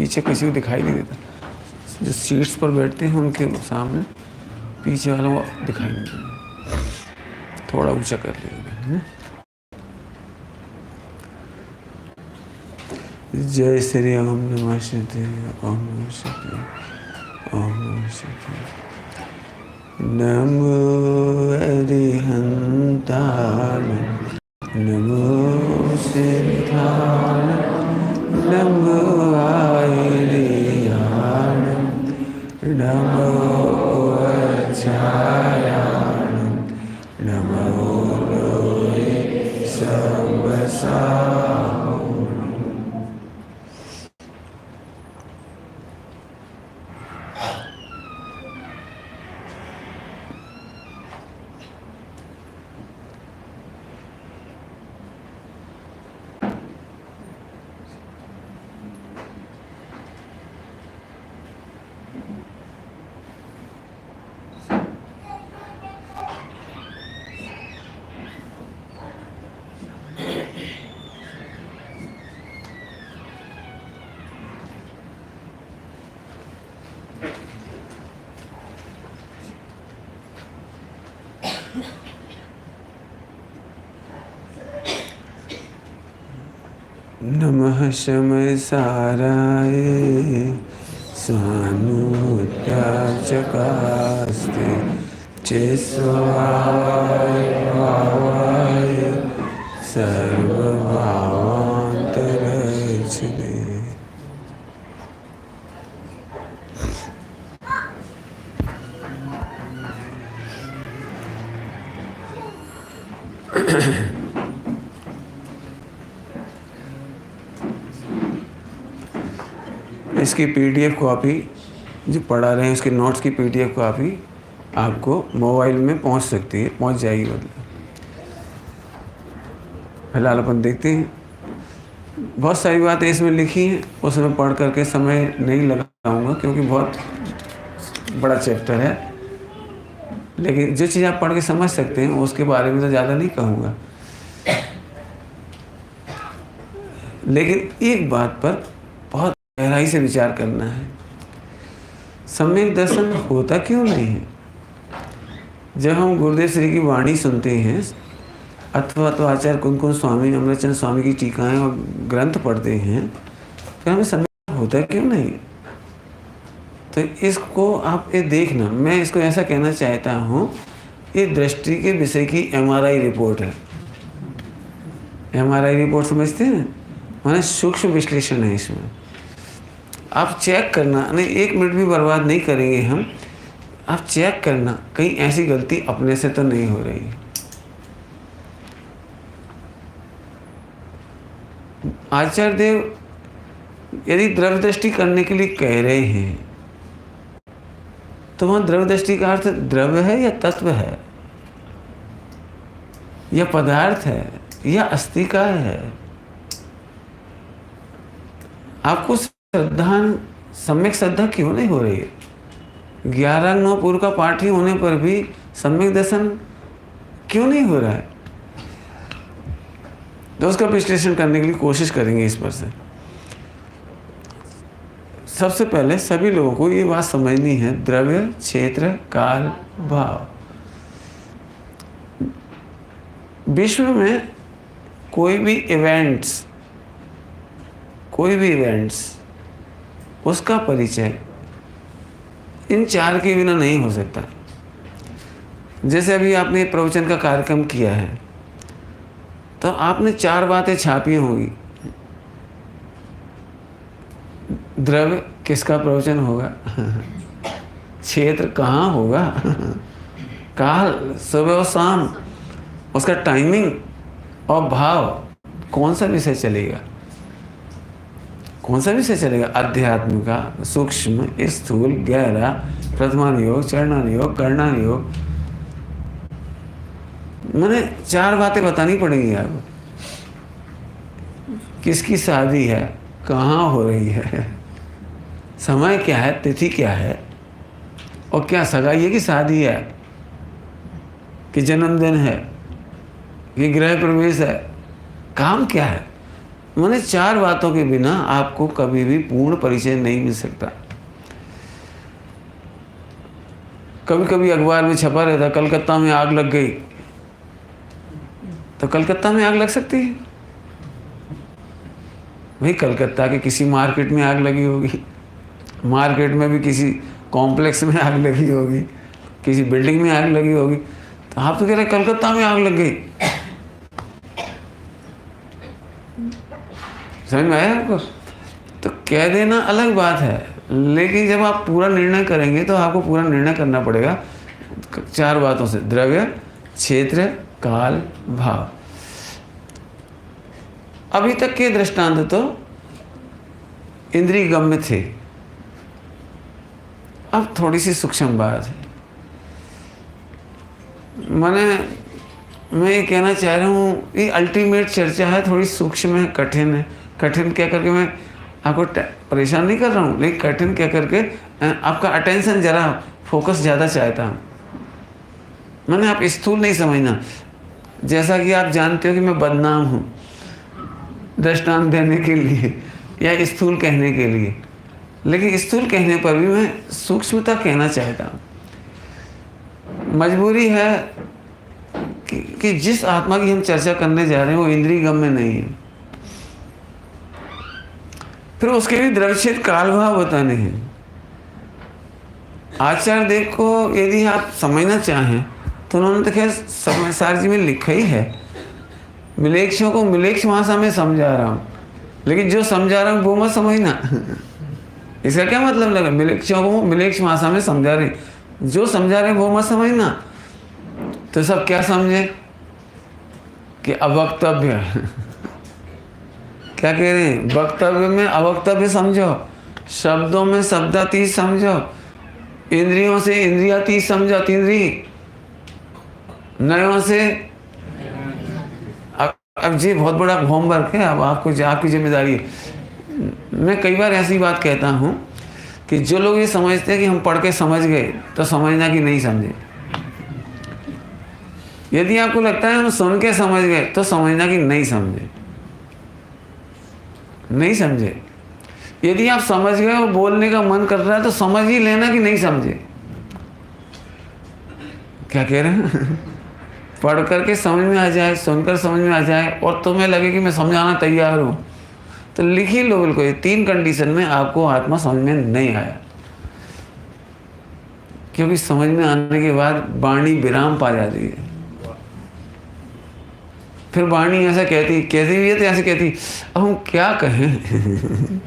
पीछे किसी को दिखाई नहीं देता। जो सीट्स पर बैठते हैं उनके सामने पीछे वाला वो दिखाई नहीं देता। थोड़ा ऊंचा कर लेंगे। जय श्री राम नमः शिवाय। ओम नमः शिवाय। ओम नमः शिवाय। नमो अरिहंताय नमो सिद्धाय नमो आयर्याय नमो वज्राय नमो लोहे सर्वसाहु। नमः शमय साराय स्वानुत्याचकास्ते चेस्वाय भावाय सर्वभावान्तरक्षणे। इसकी पीडीएफ कॉपी जो पढ़ा रहे हैं उसके नोट्स की पीडीएफ कॉपी आपको मोबाइल में पहुंच सकती है, पहुंच जाएगी। मतलब फिलहाल अपन देखते हैं। बहुत सारी बातें इसमें लिखी हैं, उसमें पढ़ करके समय नहीं लगाऊंगा क्योंकि बहुत बड़ा चैप्टर है। लेकिन जो चीज़ आप पढ़ के समझ सकते हैं उसके बारे में तो ज़्यादा नहीं कहूँगा। लेकिन एक बात पर बहुत गहराई से विचार करना है। सम्यक दर्शन होता क्यों नहीं है? जब हम गुरुदेव श्री की वाणी सुनते हैं अथवा तो आचार्य कुंकुम स्वामी, अमृतचंद स्वामी की टीकाएं और ग्रंथ पढ़ते हैं तो हमें सम्यक होता क्यों नहीं? तो इसको आप ये देखना, मैं इसको ऐसा कहना चाहता हूँ, ये दृष्टि के विषय की एमआरआई रिपोर्ट है। एमआरआई रिपोर्ट समझते हैं, माने सूक्ष्म विश्लेषण है इसमें। आप चेक करना, नहीं 1 मिनट भी बर्बाद नहीं करेंगे हम। आप चेक करना कहीं ऐसी गलती अपने से तो नहीं हो रही है। आचार्य देव यदि द्रव्य दृष्टि करने के लिए कह रहे हैं तो वहां द्रव्य दृष्टि का अर्थ द्रव्य है या तत्व है या पदार्थ है या अस्तिका है? आपको सम्यक श्रद्धा क्यों नहीं हो रही है? 11-9 पूर्व का पाठ ही होने पर भी सम्यक दर्शन क्यों नहीं हो रहा है? तो उसका विश्लेषण करने के लिए कोशिश करेंगे इस पर से। सबसे पहले सभी लोगों को ये बात समझनी है, द्रव्य, क्षेत्र, काल, भाव। विश्व में कोई भी इवेंट्स उसका परिचय इन 4 के बिना नहीं हो सकता। जैसे अभी आपने प्रवचन का कार्यक्रम किया है तो आपने 4 बातें छापी होंगी। द्रव्य किसका प्रवचन होगा, क्षेत्र कहाँ होगा, काल सुबह और शाम उसका टाइमिंग, और भाव कौन सा विषय चलेगा, अध्यात्म का, सूक्ष्म, स्थूल, गहरा, प्रथमान योग, चरणान योग, कर्णान योग। मैंने 4 बातें बतानी पड़ेंगी आपको। किसकी शादी है, कहाँ हो रही है, समय क्या है, तिथि क्या है, और क्या सगाई है कि शादी है कि जन्मदिन है कि गृह प्रवेश है, काम क्या है, मैंने 4 बातों के बिना आपको कभी भी पूर्ण परिचय नहीं मिल सकता। कभी कभी अखबार में छपा रहता कलकत्ता में आग लग गई, तो कलकत्ता में आग लग सकती है भाई? कलकत्ता के किसी मार्केट में आग लगी होगी, मार्केट में भी किसी कॉम्प्लेक्स में आग लगी होगी, किसी बिल्डिंग में आग लगी होगी, तो आप तो कह रहे कलकत्ता में आग लग गई। समझ में आया आपको? तो कह देना अलग बात है, लेकिन जब आप पूरा निर्णय करेंगे तो आपको पूरा निर्णय करना पड़ेगा 4 बातों से: द्रव्य, क्षेत्र, काल, भाव। अभी तक के दृष्टांत तो इंद्रिय गम्य थे। अब थोड़ी सी सूक्ष्म बात है। मैं ये कहना चाह रहा हूँ, ये अल्टीमेट चर्चा है, थोड़ी सूक्ष्म है, कठिन है। कठिन क्या करके मैं आपको परेशान नहीं कर रहा हूँ, लेकिन कठिन क्या करके आपका अटेंशन ज़रा फोकस ज़्यादा चाहता हूँ। मैंने आप स्थूल नहीं समझना। जैसा कि आप जानते हो कि मैं बदनाम हूँ दृष्टांत देने के लिए या स्थूल कहने के लिए, लेकिन स्थूल कहने पर भी मैं सूक्ष्मता कहना चाहता हूँ। मजबूरी है कि जिस आत्मा की हम चर्चा करने जा रहे हैं वो इंद्रिय गम्य नहीं है। फिर उसके लिए द्रव्यक्षेत्र काल भाव बताने हैं। आचार्य देव को यदि आप समझना चाहें तो उन्होंने तो खैर समयसार जी में लिखा ही है, मिलेक्षों को मिलेक्ष भाषा में समझा रहा हूँ, लेकिन जो समझा रहा हूँ वो मत समझना। इसका क्या मतलब लगा? मिलेक्षों को मिलेक्ष भाषा में समझा रहे, जो समझा रहे वो मत समझना। तो सब क्या समझे कि अवक्तव्य क्या कह रहे हैं? वक्तव्य में अवक्तव्य समझो, शब्दों में शब्दातीत समझो, इंद्रियों से इंद्रियातीत समझो, तीन्द्रिय नयों से। अब जी बहुत बड़ा होमवर्क है, अब आपकी जिम्मेदारी है। मैं कई बार ऐसी बात कहता हूँ कि जो लोग ये समझते हैं कि हम पढ़ के समझ गए, तो समझना कि नहीं समझे। यदि आपको लगता है हम सुन के समझ गए, तो समझना कि नहीं समझे। नहीं समझे। यदि आप समझ गए और बोलने का मन कर रहा है, तो समझ ही लेना कि नहीं समझे। क्या कह रहे हैं? पढ़ करके समझ में आ जाए, सुनकर समझ में आ जाए और तुम्हें लगे कि मैं समझाना तैयार हूँ, तो लिख ही लो। बिल्कुल ये 3 कंडीशन में आपको आत्मा समझ में नहीं आया, क्योंकि समझ में आने के बाद वाणी विराम पा जाती है। फिर वाणी ऐसा कहती भी है तो ऐसे कहती, अब हम क्या कहें।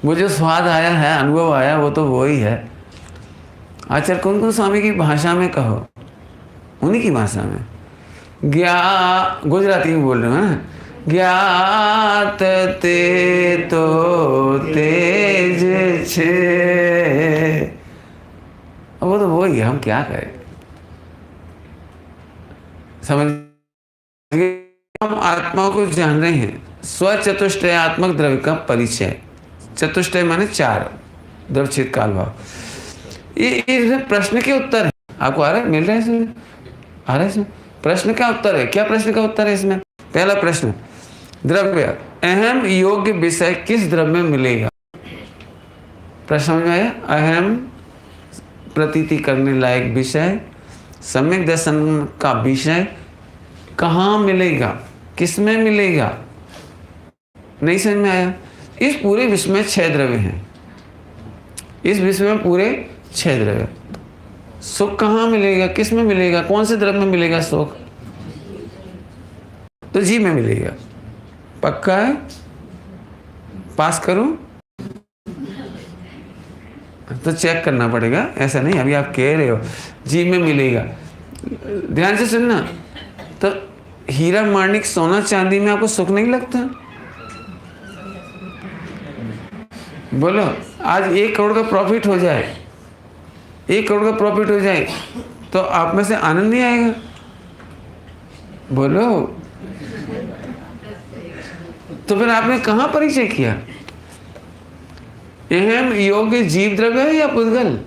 मुझे स्वाद आया है, अनुभव आया, वो तो वो ही है। आचार्य कुंकुम स्वामी की भाषा में कहो, उन्हीं की भाषा में, गुजराती में बोल रहे हो ना, ज्ञात ते तो तेज छे। वो तो वो ही है, हम क्या करें। समझ, हम आत्मा को जान रहे हैं। स्वचतुष्टयात्मक द्रव्य का परिचय। चतुष्टय माने 4, द्रव्य क्षेत्र काल भाव। ये प्रश्न के उत्तर है। आपको आ रहा है, मिल रहा है इसमें? आ रहा है इसमें? प्रश्न का उत्तर है। क्या प्रश्न का उत्तर है इसमें? पहला प्रश्न, द्रव्य अहम योग्य विषय किस द्रव्य में मिलेगा? प्रश्न समझ में आया? अहम प्रतीति करने लायक विषय, सम्यक दर्शन का विषय कहाँ मिलेगा, किस में मिलेगा? नहीं समझ में आया? इस पूरे विश्व में 6 द्रव्य हैं। इस विश्व में पूरे 6 द्रव्य। सुख कहाँ मिलेगा, किस में मिलेगा, कौन से द्रव्य में मिलेगा सुख? तो जीव में मिलेगा। पक्का है? पास करूं? तो चेक करना पड़ेगा, ऐसा नहीं अभी आप कह रहे हो जीव में मिलेगा। ध्यान से सुनना। तो हीरा माणिक सोना चांदी में आपको सुख नहीं लगता? बोलो, आज 1 करोड़ का प्रॉफिट हो जाए, 1 करोड़ का प्रॉफिट हो जाए, तो आप में से आनंद नहीं आएगा? बोलो। तो फिर आपने कहाँ परिचय किया? अहम योग्य जीव द्रव्य है या पुद्गल?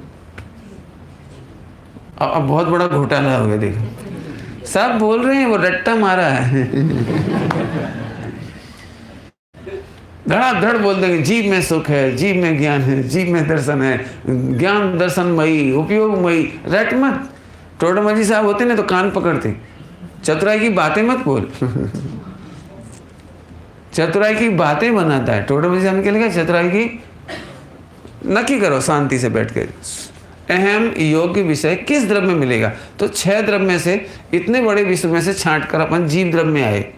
अब बहुत बड़ा घोटाला हो गया। देखो सब बोल रहे हैं, वो रट्टा मारा है। धड़ाधड़ बोल देंगे जीव में सुख है, जीव में ज्ञान है, जीव में दर्शन है, ज्ञान दर्शनमयी उपयोगमयी। रट मत। टोडरमल जी साहब होते ना तो कान पकड़ते, चतुराई की बातें मत बोल। चतुराई की बातें बनाता है टोडरमल जी। हमने लिखा चतुराई की नक्की करो शांति से बैठ के। अहम योग्य विषय किस द्रव्य में मिलेगा? तो 6 द्रव्य में से, इतने बड़े विश्व में से छांट कर अपन जीव द्रव्य में आए।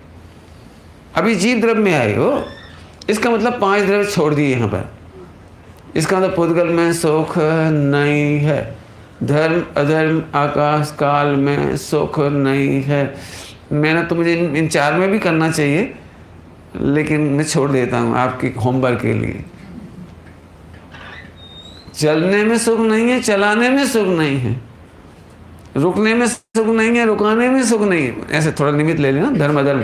अभी जीव द्रव्य में आए हो, इसका मतलब 5 द्रव्य छोड़ दिए यहाँ पर। इसका मतलब पुद्गल में सुख नहीं है, धर्म अधर्म आकाश काल में सुख नहीं है। मेहनत तो मुझे इन 4 में भी करना चाहिए, लेकिन मैं छोड़ देता हूँ आपके होमवर्क के लिए। चलने में सुख नहीं है, चलाने में सुख नहीं है, रुकने में सुख नहीं है, रुकाने में सुख नहीं है। ऐसे थोड़ा निमित्त ले लेना, धर्म अधर्म।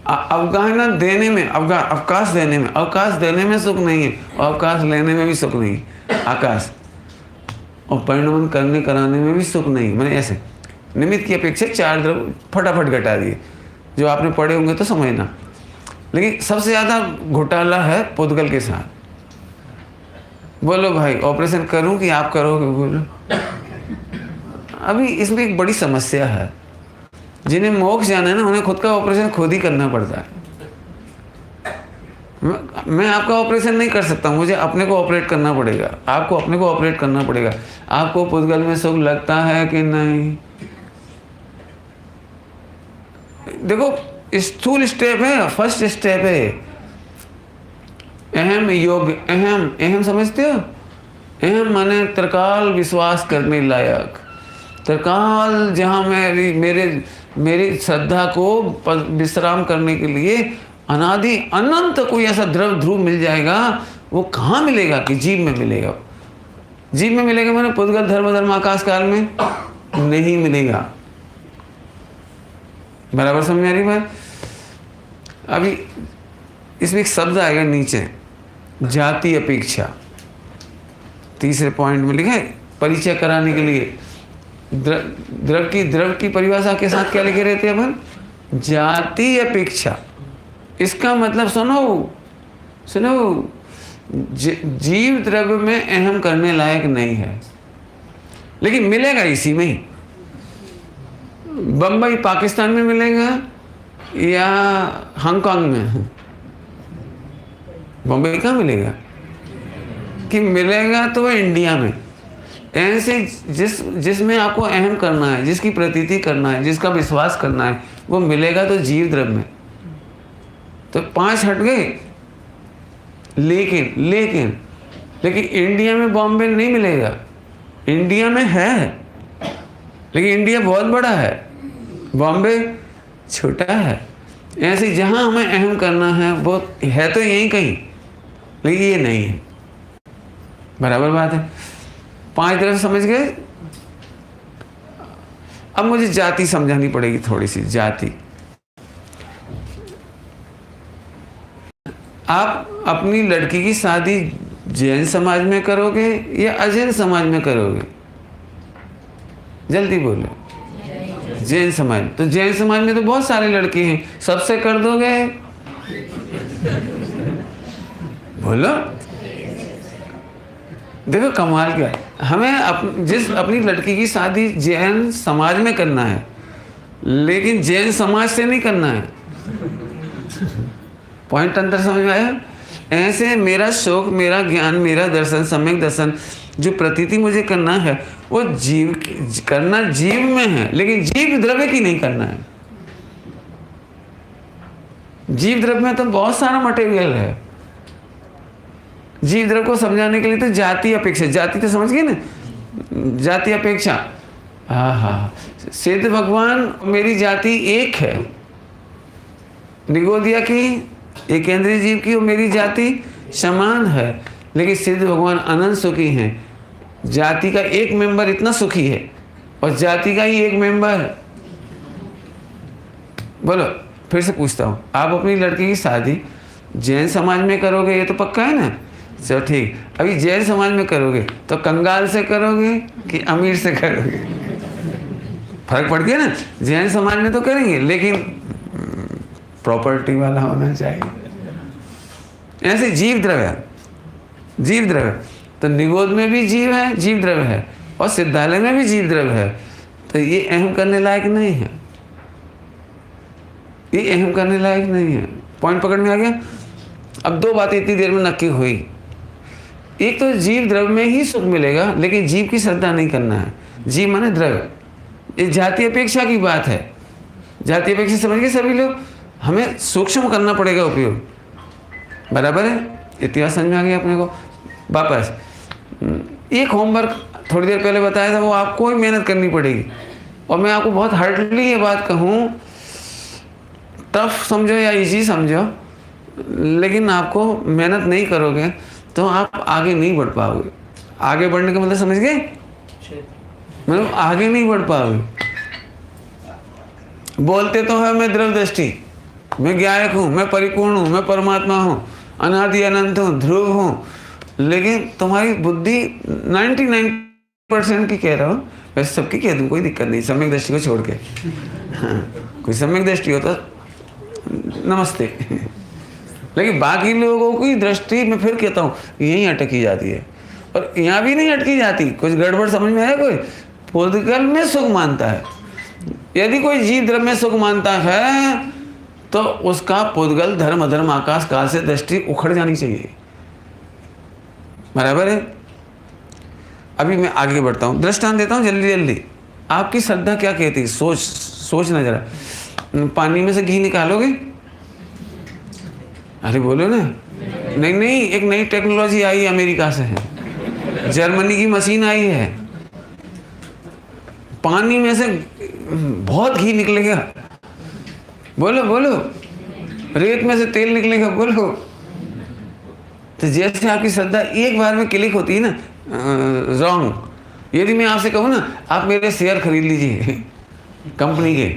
अवगाहना देने में, अवकाश देने में, अवकाश देने में सुख नहीं है, और अवकाश लेने में भी सुख नहीं है। आकाश और परिणमन करने कराने में भी सुख नहीं। मैंने ऐसे निमित्त की अपेक्षा 4 द्रव्य फटाफट घटा दिए, जो आपने पढ़े होंगे तो समझना। लेकिन सबसे ज़्यादा घोटाला है पुद्गल के साथ। बोलो भाई ऑपरेशन करूं कि आप करोगे? बोलो। अभी इसमें एक बड़ी समस्या है। जिन्हें मोक्ष जाना है ना, उन्हें खुद का ऑपरेशन खुद ही करना पड़ता है। मैं आपका ऑपरेशन नहीं कर सकता, मुझे अपने को ऑपरेट करना पड़ेगा। आपको अपने को ऑपरेट करना पड़ेगा। आपको पुद्गल में सुख लगता है कि नहीं? देखो स्थूल स्टेप है, फर्स्ट स्टेप है अहम योग। अहम समझते हो? अहम माने त्रिकाल विश्वास करने लायक। त्रिकाल जहाँ मेरी श्रद्धा को विश्राम करने के लिए अनादि अनंत कोई ऐसा द्रव ध्रुव मिल जाएगा। वो कहाँ मिलेगा? कि जीव में मिलेगा। जीव में मिलेगा मैंने पुद्गल धर्म आकाश काल में नहीं मिलेगा। बराबर समझ आ रही बात? अभी इसमें एक शब्द आएगा नीचे, जाति अपेक्षा। तीसरे पॉइंट में लिखा है परिचय कराने के लिए। द्रव की परिभाषा के साथ क्या लिखे रहते हैं अपन? जाति अपेक्षा। इसका मतलब सुनो, जीव द्रव्य में अहम करने लायक नहीं है, लेकिन मिलेगा इसी में ही। बम्बई पाकिस्तान में मिलेगा या हांगकांग में? बम्बई कहाँ मिलेगा? कि मिलेगा तो इंडिया में। ऐसे जिसमें आपको अहम करना है, जिसकी प्रतीति करना है, जिसका विश्वास करना है, वो मिलेगा तो जीव द्रव्य में। तो 5 हट गए। लेकिन इंडिया में बॉम्बे नहीं मिलेगा। इंडिया में है, लेकिन इंडिया बहुत बड़ा है, बॉम्बे छोटा है। ऐसे जहाँ हमें अहम करना है वो है तो यहीं कहीं, लेकिन ये नहीं है। बराबर बात है। 5 तरह समझ गए। अब मुझे जाति समझानी पड़ेगी थोड़ी सी। जाति, आप अपनी लड़की की शादी जैन समाज में करोगे या अजैन समाज में करोगे? जल्दी बोलो। जैन समाज। तो जैन समाज में तो बहुत सारे लड़के हैं, सबसे कर दोगे? बोलो। देखो कमाल क्या है। हमें अपनी लड़की की शादी जैन समाज में करना है, लेकिन जैन समाज से नहीं करना है। पॉइंट अंतर समझ में आया? ऐसे मेरा शौक, मेरा ज्ञान, मेरा दर्शन, सम्यक दर्शन, जो प्रतीति मुझे करना है वो जीव में है, लेकिन जीव द्रव्य की नहीं करना है। जीव द्रव्य में तो बहुत सारा मटेरियल है। जीव द्रव्य को समझाने के लिए तो जाति अपेक्षा, जाति तो समझ गए ना, जाति अपेक्षा। हाँ, सिद्ध भगवान मेरी जाति एक है, निगोदिया की एक केंद्रीय जीव की और मेरी जाति समान है, लेकिन सिद्ध भगवान अनंत सुखी हैं। जाति का एक मेंबर इतना सुखी है और जाति का ही एक मेंबर। बोलो, फिर से पूछता हूँ, आप अपनी लड़की की शादी जैन समाज में करोगे? ये तो पक्का है ना? चलो ठीक। अभी जैन समाज में करोगे तो कंगाल से करोगे कि अमीर से करोगे? फर्क पड़ गया ना। जैन समाज में तो करेंगे, लेकिन प्रॉपर्टी वाला होना चाहिए। ऐसे जीव द्रव्य, जीव द्रव्य तो निगोद में भी जीव है, जीव द्रव्य है, और सिद्धालय में भी जीव द्रव्य है। तो ये अहम करने लायक नहीं है, ये अहम करने लायक नहीं है। पॉइंट पकड़ में आ गया। अब दो बातें इतनी देर में नक्की हुई। एक तो जीव द्रव्य में ही सुख मिलेगा, लेकिन जीव की श्रद्धा नहीं करना है। जीव माने द्रव्य, ये जाति अपेक्षा की बात है। जाति अपेक्षा समझ गए सभी लोग। हमें सूक्ष्म करना पड़ेगा उपयोग, बराबर है। इतिहास समझ में आ गया अपने को। वापस एक होमवर्क थोड़ी देर पहले बताया था, वो आपको ही मेहनत करनी पड़ेगी। और मैं आपको बहुत हार्डली ये बात कहूँ, टफ समझो या इजी समझो, लेकिन आपको मेहनत नहीं करोगे तो आप आगे नहीं बढ़ पाओगे। आगे बढ़ने का मतलब समझ गए, मतलब आगे नहीं बढ़ पाओगे। बोलते तो है मैं द्रव्य दृष्टि, मैं ज्ञायक हूँ, मैं परिपूर्ण हूँ, मैं परमात्मा हूँ, अनादि अनंत हूँ, ध्रुव हूँ, लेकिन तुम्हारी बुद्धि 99% की कह रहा हूँ। वैसे सबकी कह दूँ, कोई दिक्कत नहीं, सम्यक दृष्टि को छोड़ के। हाँ, कोई सम्यक दृष्टि हो तो नमस्ते, लेकिन बाकी लोगों की दृष्टि में फिर कहता हूँ यहीं अटकी जाती है। और यहाँ भी नहीं अटकी जाती, कुछ गड़बड़ समझ में आया। कोई पुद्गल में सुख मानता है, यदि कोई जीव द्रव्य में सुख मानता है तो उसका पुद्गल धर्म अधर्म आकाश काल से दृष्टि उखड़ जानी चाहिए, बराबर है। अभी मैं आगे बढ़ता हूँ, दृष्टांत देता हूँ जल्दी जल्दी। आपकी श्रद्धा क्या कहती है, सोचना जरा। पानी में से घी निकालोगे? अरे बोलो ना। नहीं नहीं, एक नई टेक्नोलॉजी आई अमेरिका से है, जर्मनी की मशीन आई है, पानी में से बहुत घी निकलेगा। बोलो बोलो। रेत में से तेल निकलेगा, बोलो। तो जैसे आपकी श्रद्धा एक बार में क्लिक होती है ना, रॉन्ग। यदि मैं आपसे कहूँ ना आप मेरे शेयर खरीद लीजिए कंपनी के,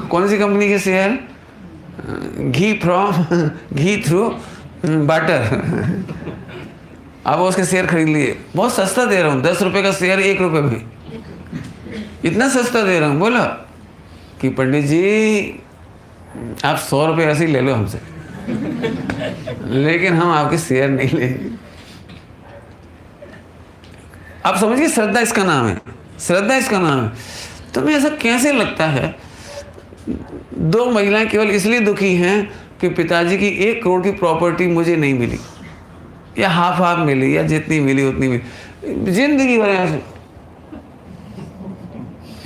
कौन सी कंपनी के शेयर? घी थ्रू बटर। आप उसके शेयर खरीद लिए, बहुत सस्ता दे रहा हूँ, 10 रुपये का शेयर 1 रुपये में, इतना सस्ता दे रहा हूँ। बोला कि पंडित जी आप 100 रुपये ऐसे ही ले लो हमसे, लेकिन हम आपके शेयर नहीं लेंगे। आप समझिए, श्रद्धा इसका नाम है, श्रद्धा इसका नाम है। तो मैं ऐसा कैसे लगता है 2 महिलाएं केवल इसलिए दुखी हैं कि पिताजी की 1 करोड़ की प्रॉपर्टी मुझे नहीं मिली, या हाफ मिली, या जितनी मिली उतनी मिली, जिंदगी भर ऐसे।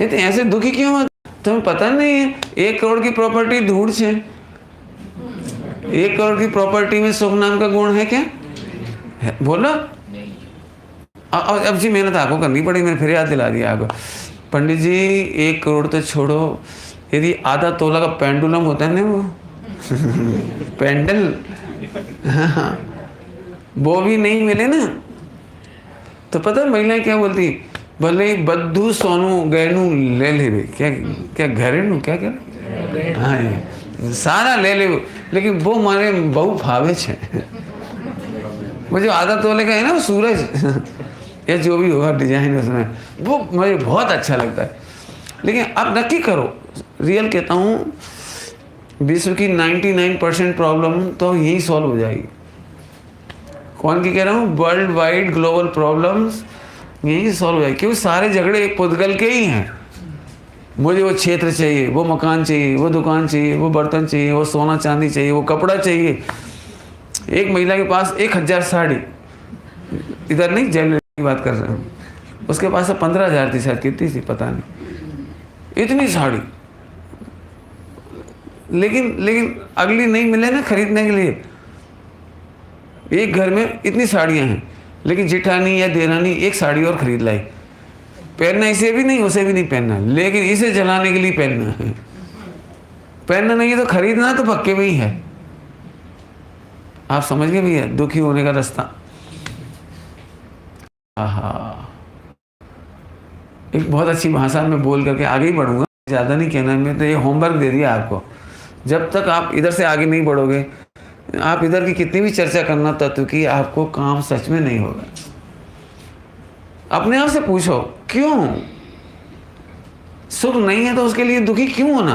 ये तो ऐसे दुखी क्यों हो? तुम्हें पता नहीं है 1 करोड़ की प्रॉपर्टी धूड़ है। 1 करोड़ की प्रॉपर्टी में सुख नाम का गुण है क्या? है, बोलो। अब जी मेहनत आपको करनी पड़ेगी। मैंने फिर याद दिला दिया आपको। पंडित जी 1 करोड़ तो छोड़ो, यदि आधा तोला का पेंडुलम होता है ना, वो पेंडल, हाँ, वो भी नहीं मिले ना, तो पता है महिलाएं क्या बोलती? भले बद्दू सोनू गहनू ले ले, क्या क्या घरेनू क्या क्या, हाँ सारा ले ले, लेकिन वो मारे बहु फावे छे। वो जो आधा तोले का है ना, वो सूरज या जो भी होगा डिजाइन उसमें, वो मुझे बहुत अच्छा लगता है। लेकिन अब नक्की करो, रियल कहता हूँ, विश्व की 99% प्रॉब्लम तो यही सॉल्व हो जाएगी। कौन की कह रहा हूँ? वर्ल्ड वाइड ग्लोबल प्रॉब्लम्स यही सॉल्व हो जाएगी, क्योंकि सारे झगड़े एक पुद्गल के ही हैं। मुझे वो क्षेत्र चाहिए, वो मकान चाहिए, वो दुकान चाहिए, वो बर्तन चाहिए, वो सोना चांदी चाहिए, वो कपड़ा चाहिए। एक महिला के पास 1000 साड़ी, इधर नहीं ज्वेलरी की बात कर रहा हूँ, उसके पास 15,000 थी शायद, कितनी थी पता नहीं, इतनी साड़ी। लेकिन अगली नहीं मिले ना खरीदने के लिए। एक घर में इतनी साड़ियाँ हैं, लेकिन जिठानी या देरानी एक साड़ी और खरीद लाई। पहनना इसे भी नहीं, उसे भी नहीं पहनना, लेकिन इसे जलाने के लिए पहनना है। पहनना नहीं है तो खरीदना तो पक्के में ही है। आप समझ गए भैया दुखी होने का रास्ता। आहा, एक बहुत अच्छी भाषा में बोल करके आगे ही बढ़ूंगा, ज़्यादा नहीं कहना। मैं तो ये होमवर्क दे दिया आपको। जब तक आप इधर से आगे नहीं बढ़ोगे, आप इधर की कितनी भी चर्चा करना तत्व की, आपको काम सच में नहीं होगा। अपने आप से पूछो, क्यों सुख नहीं है तो उसके लिए दुखी क्यों होना?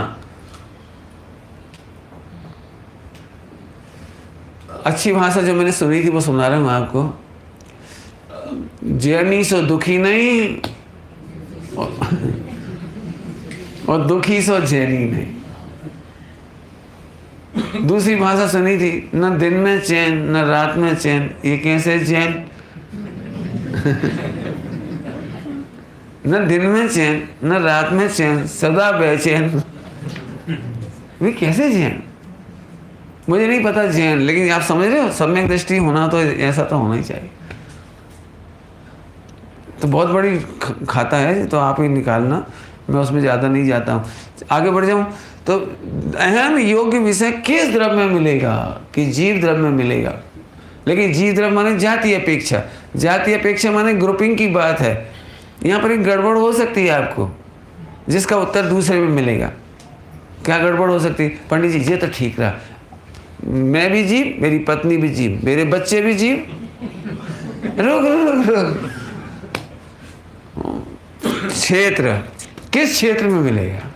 अच्छी भाषा जो मैंने सुनी थी वो सुना रहा हूँ आपको। जैनी सो दुखी नहीं और दुखी सो जैनी नहीं। दूसरी भाषा सुनी थी, न दिन में चैन न रात में चैन, ये कैसे चैन? न दिन में चैन न रात में चैन, सदा बेचैन। वे कैसे चैन? मुझे नहीं पता चैन, लेकिन आप समझ रहे हो, सम्यक दृष्टि होना तो ऐसा तो होना ही चाहिए। तो बहुत बड़ी खाता है, तो आप ही निकालना, मैं उसमें ज़्यादा नहीं जाता हूँ। आगे बढ़ जाऊँ तो अहम योग्य विषय किस द्रव्य में मिलेगा? कि जीव द्रव्य में मिलेगा। लेकिन जीव द्रव्य माने जातीय अपेक्षा, जातीय अपेक्षा माने ग्रुपिंग की बात है। यहाँ पर एक गड़बड़ हो सकती है आपको, जिसका उत्तर दूसरे में मिलेगा। क्या गड़बड़ हो सकती है? पंडित जी ये तो ठीक रहा, मैं भी जीव, मेरी पत्नी भी जीव, मेरे बच्चे भी जीव। रुक रुक रुक, क्षेत्र किस क्षेत्र में मिलेगा?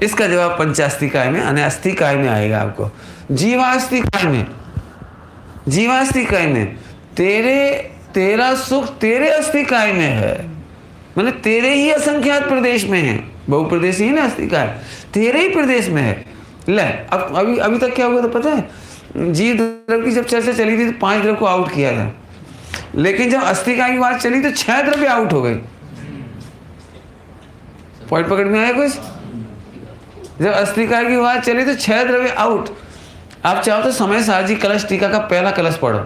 इसका जवाब पंचास्तिकाय में, अनास्तिकाय में आएगा आपको। जीवास्तिकाय में, जीवास्तिकाय में तेरा सुख तेरे अस्तिकाय में है, मैंने तेरे ही असंख्यात प्रदेश में है। बहुप्रदेश ही ना अस्तिकाय, तेरे ही प्रदेश में है। ले अब अभी तक क्या हुआ तो पता है? जीव द्रव्य की जब चर्चा चली थी तो 5 द्रव्य को आउट किया था, लेकिन जब अस्तिकाय की बात चली तो 6 द्रव्य आउट हो गए। पॉइंट पकड़ में आया कुछ? जब अस्तिकाय की बात चली तो 6 द्रव्य आउट। आप चाहो तो समय साजी कलश टीका का पहला कलश पढ़ो,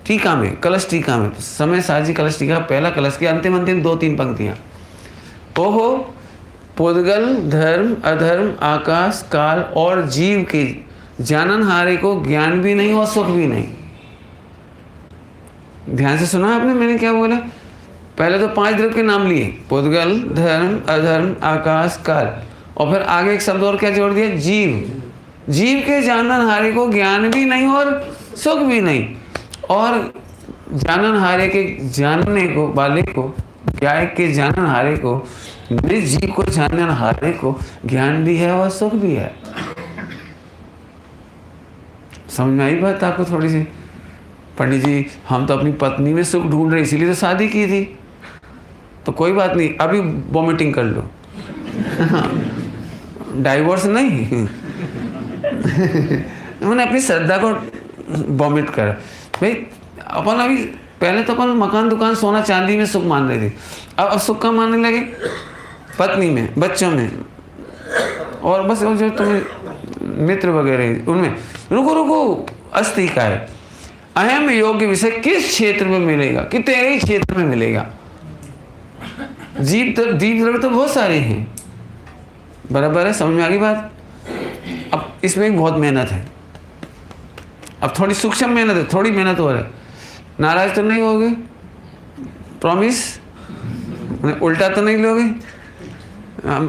टीका में, कलश टीका में, समय साजी कलश टीका पहला कलश की अंतिम 2-3 पंक्तियां। ओहो, पुद्गल धर्म अधर्म आकाश काल और जीव के जाननहारे को ज्ञान भी नहीं और सुख भी नहीं। ध्यान से सुना आपने मैंने क्या बोला? पहले तो 5 द्रव्य के नाम लिए, पुद्गल धर्म अधर्म आकाश काल, और फिर आगे एक शब्द और क्या जोड़ दिया? जीव। जीव के जाननहारे को ज्ञान भी नहीं और सुख भी नहीं। और जाननहारे के जानने को वाले को, गाय के जाननहारे को, निज जीव को जाननहारे को ज्ञान भी है और सुख भी है। समझ में आई बात आपको थोड़ी सी? पंडित जी हम तो अपनी पत्नी में सुख ढूंढ रहे इसीलिए तो शादी की थी। तो कोई बात नहीं, अभी वॉमिटिंग कर लो। डाइवोर्स नहीं। मैंने अपनी श्रद्धा को वॉमिट करा। भाई अपन अभी पहले तो अपन मकान दुकान सोना चांदी में सुख मान रहे थे, अब सुख का मानने लगे पत्नी में, बच्चों में, और बस जो तुम्हें मित्र वगैरह उनमें। रुको रुको, अस्तिकाय अहम योग्य विषय किस क्षेत्र में मिलेगा? कि तेरे ही क्षेत्र में मिलेगा। जीव द्रव्य तो बहुत सारे हैं, बराबर है, समझ में आ गई बात? अब इसमें बहुत मेहनत है, अब थोड़ी सूक्ष्म मेहनत है, थोड़ी मेहनत हो रही है। नाराज तो नहीं होगे? प्रॉमिस? उल्टा तो नहीं लोगे?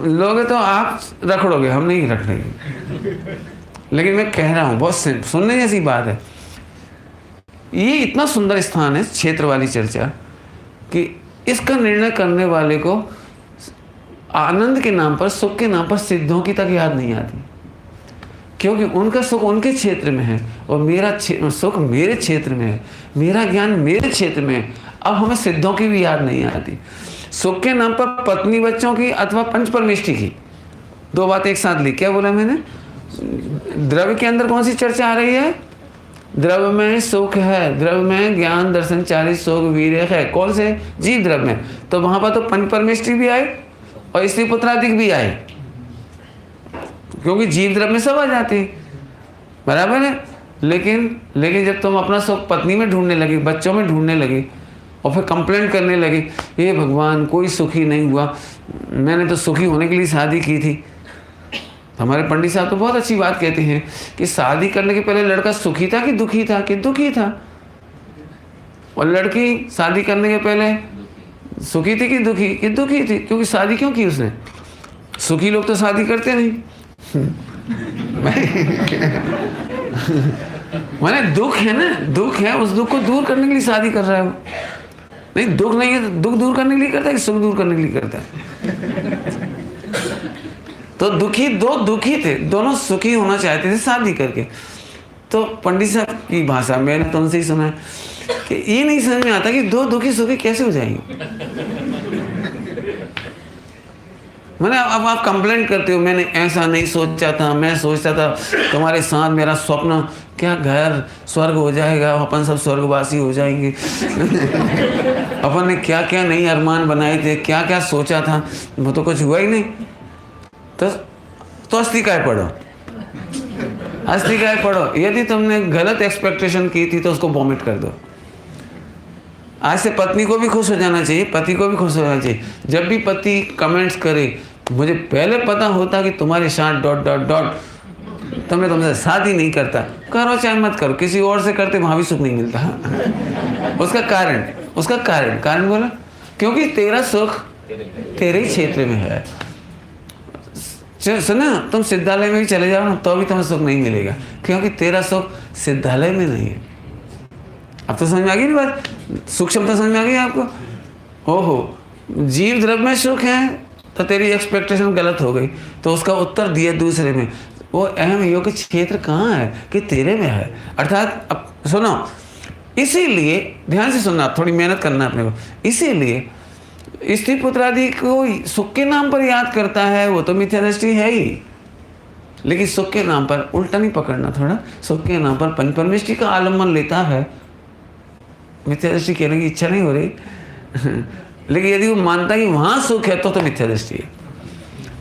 लोगे तो आप रखड़ोगे, हम नहीं रखेंगे। लेकिन मैं कह रहा हूँ, बहुत सुनने जैसी बात है। ये इतना सुंदर स्थान है क्षेत्र वाली चर्चा कि इसका निर्णय करने वाले को आनंद के नाम पर, सुख के नाम पर सिद्धों की तक याद नहीं आती, क्योंकि उनका सुख उनके क्षेत्र में है और मेरा सुख मेरे क्षेत्र में है, मेरा ज्ञान मेरे क्षेत्र में है। अब हमें सिद्धों की भी याद नहीं आती। सुख के नाम पर पत्नी बच्चों की अथवा पंच परमेष्टि की, 2 बातें एक साथ ली। क्या बोला मैंने? द्रव्य के अंदर कौन सी चर्चा आ रही है? द्रव्य में सुख है, द्रव्य में ज्ञान दर्शन चारित सुख वीर्य है। कौन से? जीव द्रव्य में। तो वहां पर तो पंच परमेष्टि भी आए और स्त्री पुत्रादिक भी आए, क्योंकि जीव द्रव्य में सब आ जाते हैं, बराबर है। लेकिन जब तुम अपना सुख पत्नी में ढूंढने लगी, बच्चों में ढूंढने लगी, और फिर कंप्लेंट करने लगी, ये भगवान कोई सुखी नहीं हुआ, मैंने तो सुखी होने के लिए शादी की थी। हमारे पंडित साहब तो बहुत अच्छी बात कहते हैं कि शादी करने के पहले लड़का सुखी था कि दुखी था? कि दुखी था। और लड़की शादी करने के पहले सुखी थी कि दुखी? कि दुखी थी। क्योंकि शादी क्यों की उसने? सुखी लोग तो शादी करते नहीं। मैंने दुख है ना, दुख है, उस दुख को दूर करने के लिए शादी कर रहा है वो। नहीं, दुख नहीं है, दुख दूर करने के लिए करता है कि सुख दूर करने के लिए करता है? तो दुखी, 2 दुखी थे, दोनों सुखी होना चाहते थे शादी करके। तो पंडित साहब की भाषा मैंने तो उनसे ही सुना है कि ये नहीं समझ में आता कि दो दुखी सुखी कैसे हो जाएंगे। मैंने अब आप कंप्लेंट करते हो, मैंने ऐसा नहीं सोचा था, मैं सोचता था तुम्हारे साथ मेरा स्वप्न क्या घर स्वर्ग हो जाएगा, अपन सब स्वर्गवासी हो जाएंगे। अपन ने क्या क्या नई अरमान बनाए थे, क्या क्या सोचा था, वो तो कुछ हुआ ही नहीं। तो अस्तिकाय पढ़ो, अस्तिकाय पढ़ो। यदि तुमने गलत एक्सपेक्टेशन की थी तो उसको वॉमिट कर दो। आज से पत्नी को भी खुश हो जाना चाहिए, पति को भी खुश हो जाना चाहिए। जब भी पति कमेंट्स करे, मुझे पहले पता होता कि तुम्हारे साथ ... तो मैं तुमसे शादी नहीं करता। करो चाहे मत करो, किसी और से करते वहां भी सुख नहीं मिलता। उसका कारण बोला, क्योंकि तेरा सुख तेरे ही क्षेत्र में है। सुना, तुम सिद्धालय में भी चले जाओ ना तो भी तुम्हें सुख नहीं मिलेगा, क्योंकि तेरा सुख सिद्धालय में नहीं है। अब तो समझ में आ गई ना बात, सूक्ष्मता समझ में आ गई आपको। ओहो, जीव द्रव्य में सुख है तो तेरी एक्सपेक्टेशन गलत हो गई, तो उसका उत्तर दिया दूसरे में। वो अहम योग क्षेत्र कहाँ है कि तेरे में है। अर्थात अब सुनो, इसीलिए ध्यान से सुनना, थोड़ी मेहनत करना अपने को। इसीलिए स्त्री पुत्र आदि को सुख के नाम पर याद करता है, वो तो मिथ्या दृष्टि है ही। लेकिन सुख के नाम पर उल्टा नहीं पकड़ना, थोड़ा सुख के नाम पर पंच परमेष्टि का आलम्बन लेता है। मिथ्या दृष्टि कहने की इच्छा नहीं हो रही। लेकिन यदि वो मानता है कि वहां सुख है तो मिथ्या दृष्टि है।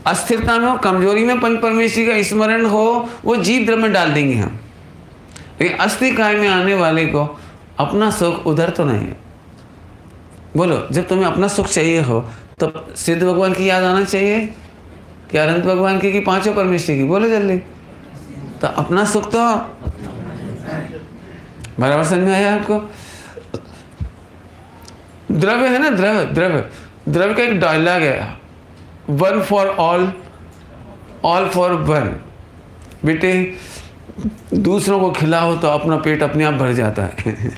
अस्थिरता में हो, कमजोरी में पंच परमेष्टि का स्मरण हो, वो जीव द्रव्य में डाल देंगे हम। लेकिन अस्थि काय में आने वाले को अपना सुख उधर तो नहीं है। बोलो, जब तुम्हें अपना सुख चाहिए हो तो सिद्ध भगवान की याद आना चाहिए कि अनंत भगवान की पांचों परमेष्टि की। बोलो जल्दी। तो अपना सुख तो बराबर समझ में आया आपको। द्रव्य है ना, द्रव्य का एक डायलॉग है, one for all, all for one. बेटे, दूसरों को खिलाओ तो अपना पेट अपने आप भर जाता है।